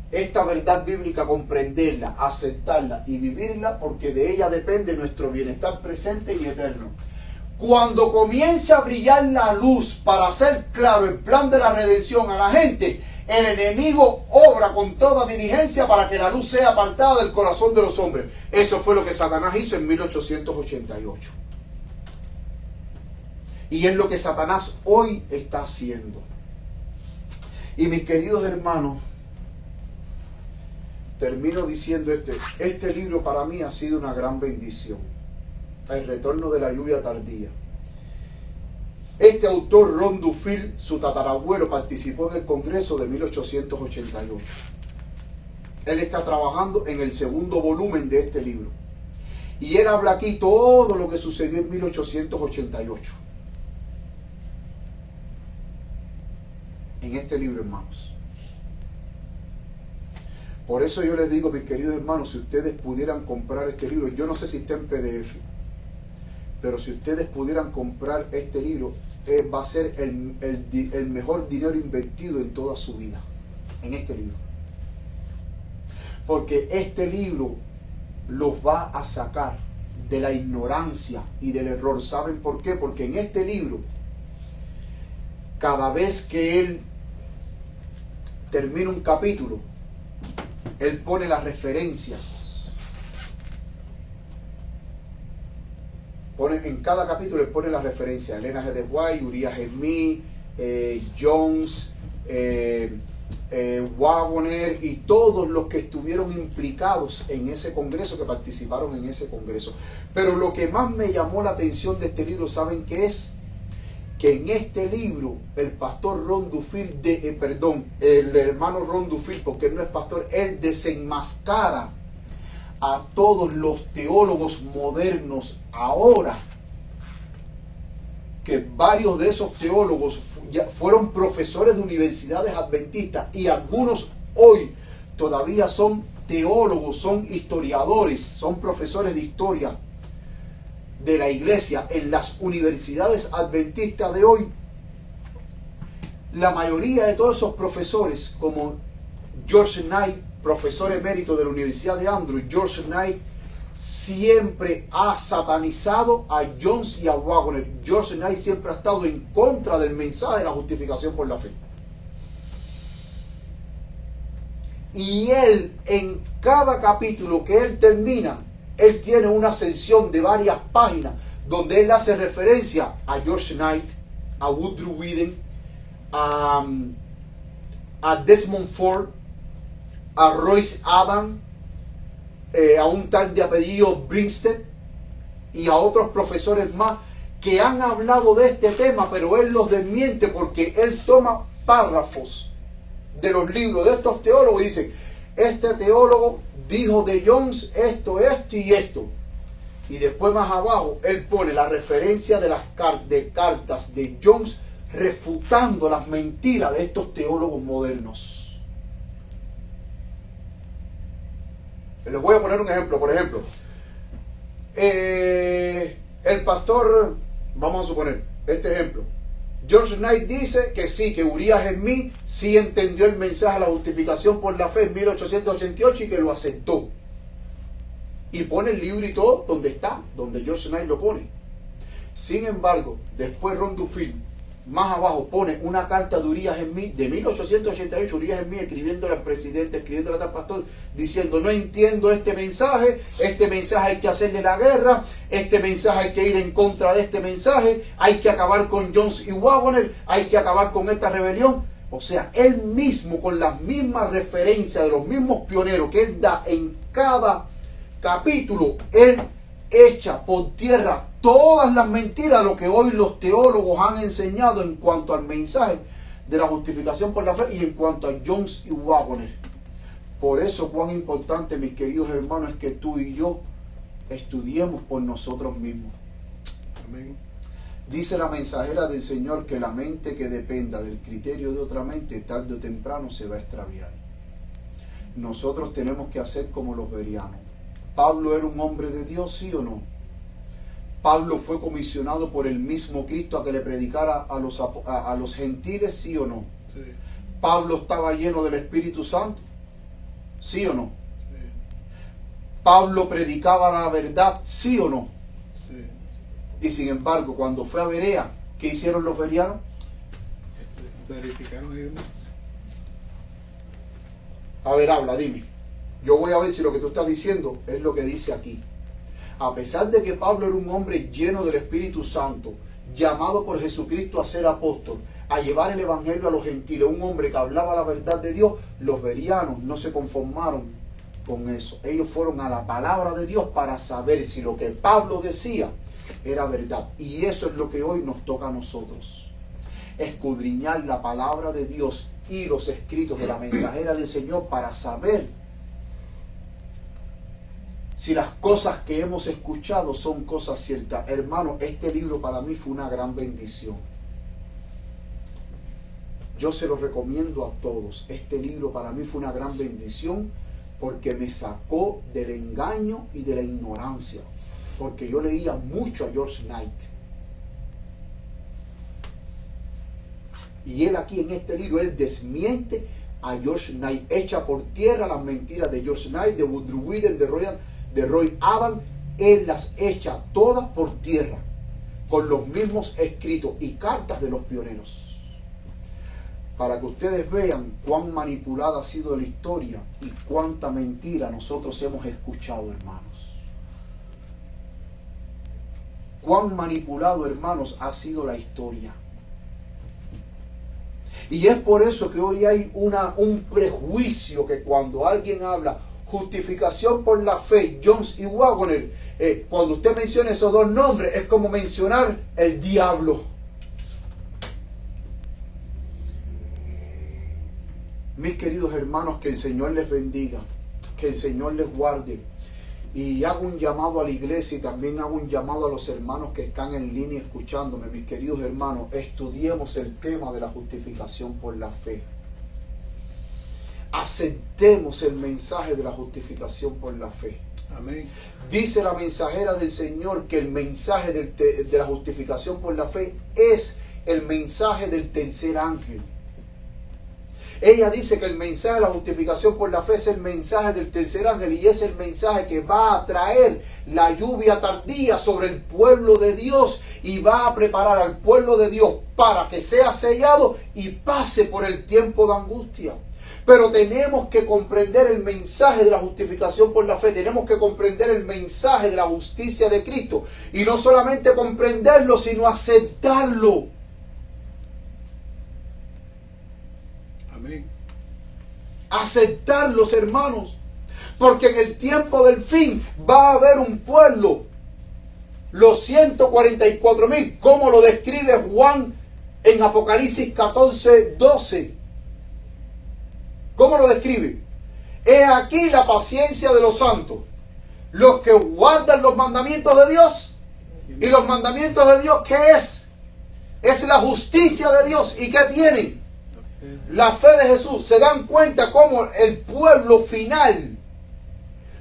Esta verdad bíblica, comprenderla, aceptarla y vivirla, porque de ella depende nuestro bienestar presente y eterno. Cuando comience a brillar la luz para hacer claro el plan de la redención a la gente, el enemigo obra con toda diligencia para que la luz sea apartada del corazón de los hombres. Eso fue lo que Satanás hizo en 1888. Y es lo que Satanás hoy está haciendo. Y mis queridos hermanos, termino diciendo este libro para mí ha sido una gran bendición. El retorno de la lluvia tardía. Este autor, Ron Dufil, su tatarabuelo, participó en el Congreso de 1888. Él está trabajando en el segundo volumen de este libro. Y él habla aquí todo lo que sucedió en 1888. En este libro, hermanos. Por eso yo les digo, mis queridos hermanos, si ustedes pudieran comprar este libro, yo no sé si está en PDF, pero si ustedes pudieran comprar este libro, va a ser el mejor dinero invertido en toda su vida, en este libro. Porque este libro los va a sacar de la ignorancia y del error. ¿Saben por qué? Porque en este libro, cada vez que él termina un capítulo, él pone las referencias. En cada capítulo él pone las referencias. Elena G. de White, Uriah Smith, Jones, Waggoner y todos los que estuvieron implicados en ese congreso, que participaron en ese congreso. Pero lo que más me llamó la atención de este libro, ¿saben qué es? Que en este libro el pastor Ron Dufil, el hermano Ron Dufil, porque él no es pastor, él desenmascara a todos los teólogos modernos ahora, que varios de esos teólogos ya fueron profesores de universidades adventistas y algunos hoy todavía son teólogos, son historiadores, son profesores de historia. de la iglesia en las universidades adventistas de hoy, la mayoría de todos esos profesores, como George Knight, profesor emérito de la Universidad de Andrews, George Knight siempre ha satanizado a Jones y a Waggoner. George Knight siempre ha estado en contra del mensaje de la justificación por la fe. Y él, en cada capítulo que él termina, él tiene una sección de varias páginas donde él hace referencia a George Knight, a Woodrow Wilson, a Desmond Ford, a Royce Adam, a un tal de apellido Brinstead y a otros profesores más que han hablado de este tema, pero él los desmiente porque él toma párrafos de los libros de estos teólogos y dice: este teólogo dijo de Jones esto, esto y esto. Y después más abajo él pone la referencia de las cartas de Jones refutando las mentiras de estos teólogos modernos. Les voy a poner un ejemplo. Por ejemplo, el pastor, vamos a suponer este ejemplo, George Knight dice que sí, que Uriah Smith sí entendió el mensaje de la justificación por la fe en 1888 y que lo aceptó. Y pone el libro y todo donde está, donde George Knight lo pone. Sin embargo, después Ron Duffield, más abajo, pone una carta de Uriah Smith de 1888, Uriah Smith escribiéndole al presidente, escribiéndole al pastor, diciendo: no entiendo este mensaje hay que hacerle la guerra, este mensaje hay que ir en contra de este mensaje, hay que acabar con Jones y Waggoner, hay que acabar con esta rebelión. O sea, él mismo, con las mismas referencias de los mismos pioneros que él da en cada capítulo, él echa por tierra todas las mentiras, lo que hoy los teólogos han enseñado en cuanto al mensaje de la justificación por la fe y en cuanto a Jones y Waggoner. Por eso cuán importante, mis queridos hermanos, es que tú y yo estudiemos por nosotros mismos. Amén. Dice la mensajera del Señor que la mente que dependa del criterio de otra mente, tarde o temprano se va a extraviar. Nosotros tenemos que hacer como los bereanos. ¿Pablo era un hombre de Dios, sí o no? ¿Pablo fue comisionado por el mismo Cristo a que le predicara a los gentiles, sí o no? Sí. ¿Pablo estaba lleno del Espíritu Santo? ¿Sí o no? Sí. ¿Pablo predicaba la verdad, sí o no? Sí. Y sin embargo, cuando fue a Berea, ¿qué hicieron los bereanos? Verificaron ellos mismos. A ver, habla, dime. Yo voy a ver si lo que tú estás diciendo es lo que dice aquí. A pesar de que Pablo era un hombre lleno del Espíritu Santo, llamado por Jesucristo a ser apóstol, a llevar el evangelio a los gentiles, un hombre que hablaba la verdad de Dios, los bereanos no se conformaron con eso. Ellos fueron a la palabra de Dios para saber si lo que Pablo decía era verdad. Y eso es lo que hoy nos toca a nosotros. Escudriñar la palabra de Dios y los escritos de la mensajera del Señor para saber si las cosas que hemos escuchado son cosas ciertas. Hermano, este libro para mí fue una gran bendición. Yo se lo recomiendo a todos. Este libro para mí fue una gran bendición porque me sacó del engaño y de la ignorancia. Porque yo leía mucho a George Knight. Y él aquí en este libro, él desmiente a George Knight. Echa por tierra las mentiras de George Knight, de Woodrow Wilson, de Roy Adam. Él las echa todas por tierra con los mismos escritos y cartas de los pioneros, para que ustedes vean cuán manipulada ha sido la historia y cuánta mentira nosotros hemos escuchado, hermanos. Cuán manipulado, hermanos, ha sido la historia. Y es por eso que hoy hay un prejuicio que cuando alguien habla justificación por la fe, Jones y Waggoner, cuando usted menciona esos dos nombres, es como mencionar el diablo. Mis queridos hermanos, que el Señor les bendiga, que el Señor les guarde. Y hago un llamado a la iglesia y también hago un llamado a los hermanos que están en línea escuchándome. Mis queridos hermanos, estudiemos el tema de la justificación por la fe. Aceptemos el mensaje de la justificación por la fe. Amén. Dice la mensajera del Señor que el mensaje de la justificación por la fe es el mensaje del tercer ángel. Ella dice que el mensaje de la justificación por la fe es el mensaje del tercer ángel y es el mensaje que va a traer la lluvia tardía sobre el pueblo de Dios y va a preparar al pueblo de Dios para que sea sellado y pase por el tiempo de angustia. Pero tenemos que comprender el mensaje de la justificación por la fe. Tenemos que comprender el mensaje de la justicia de Cristo. Y no solamente comprenderlo, sino aceptarlo. Amén. Aceptarlos, hermanos. Porque en el tiempo del fin va a haber un pueblo. Los 144,000, como lo describe Juan en Apocalipsis 14:12. ¿Cómo lo describe? He aquí la paciencia de los santos, los que guardan los mandamientos de Dios. ¿Y los mandamientos de Dios qué es? Es la justicia de Dios. ¿Y qué tienen? La fe de Jesús. Se dan cuenta cómo el pueblo final,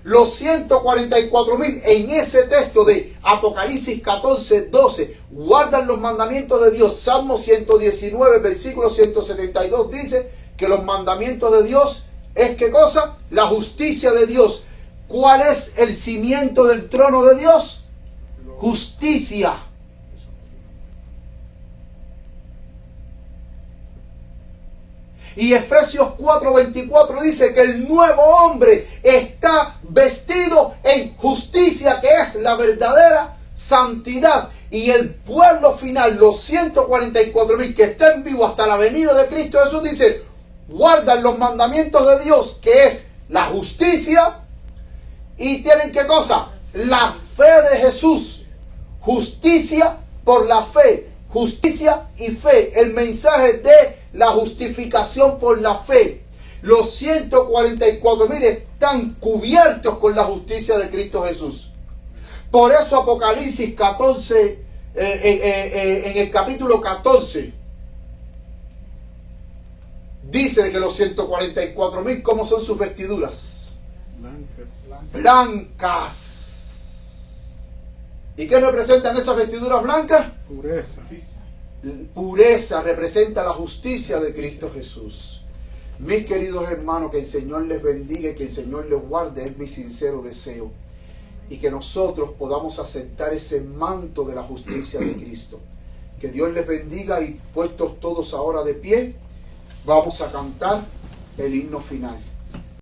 los 144,000 en ese texto de Apocalipsis 14:12, guardan los mandamientos de Dios. Salmo 119, versículo 172 dice que los mandamientos de Dios es ¿qué cosa? La justicia de Dios. ¿Cuál es el cimiento del trono de Dios? Justicia. Y Efesios 4:24 dice que el nuevo hombre está vestido en justicia, que es la verdadera santidad. Y el pueblo final, los 144,000 que estén vivos hasta la venida de Cristo Jesús, dice, guardan los mandamientos de Dios, que es la justicia, y tienen ¿qué cosa? La fe de Jesús. Justicia por la fe. Justicia y fe. El mensaje de la justificación por la fe. Los 144,000 están cubiertos con la justicia de Cristo Jesús. Por eso Apocalipsis 14, en el capítulo 14, dice que los 144,000, ¿cómo son sus vestiduras? Blancas. ¿Y qué representan esas vestiduras blancas? Pureza. Pureza representa la justicia de Cristo Jesús. Mis queridos hermanos, que el Señor les bendiga y que el Señor les guarde, es mi sincero deseo. Y que nosotros podamos aceptar ese manto de la justicia de Cristo. Que Dios les bendiga y puestos todos ahora de pie, vamos a cantar el himno final.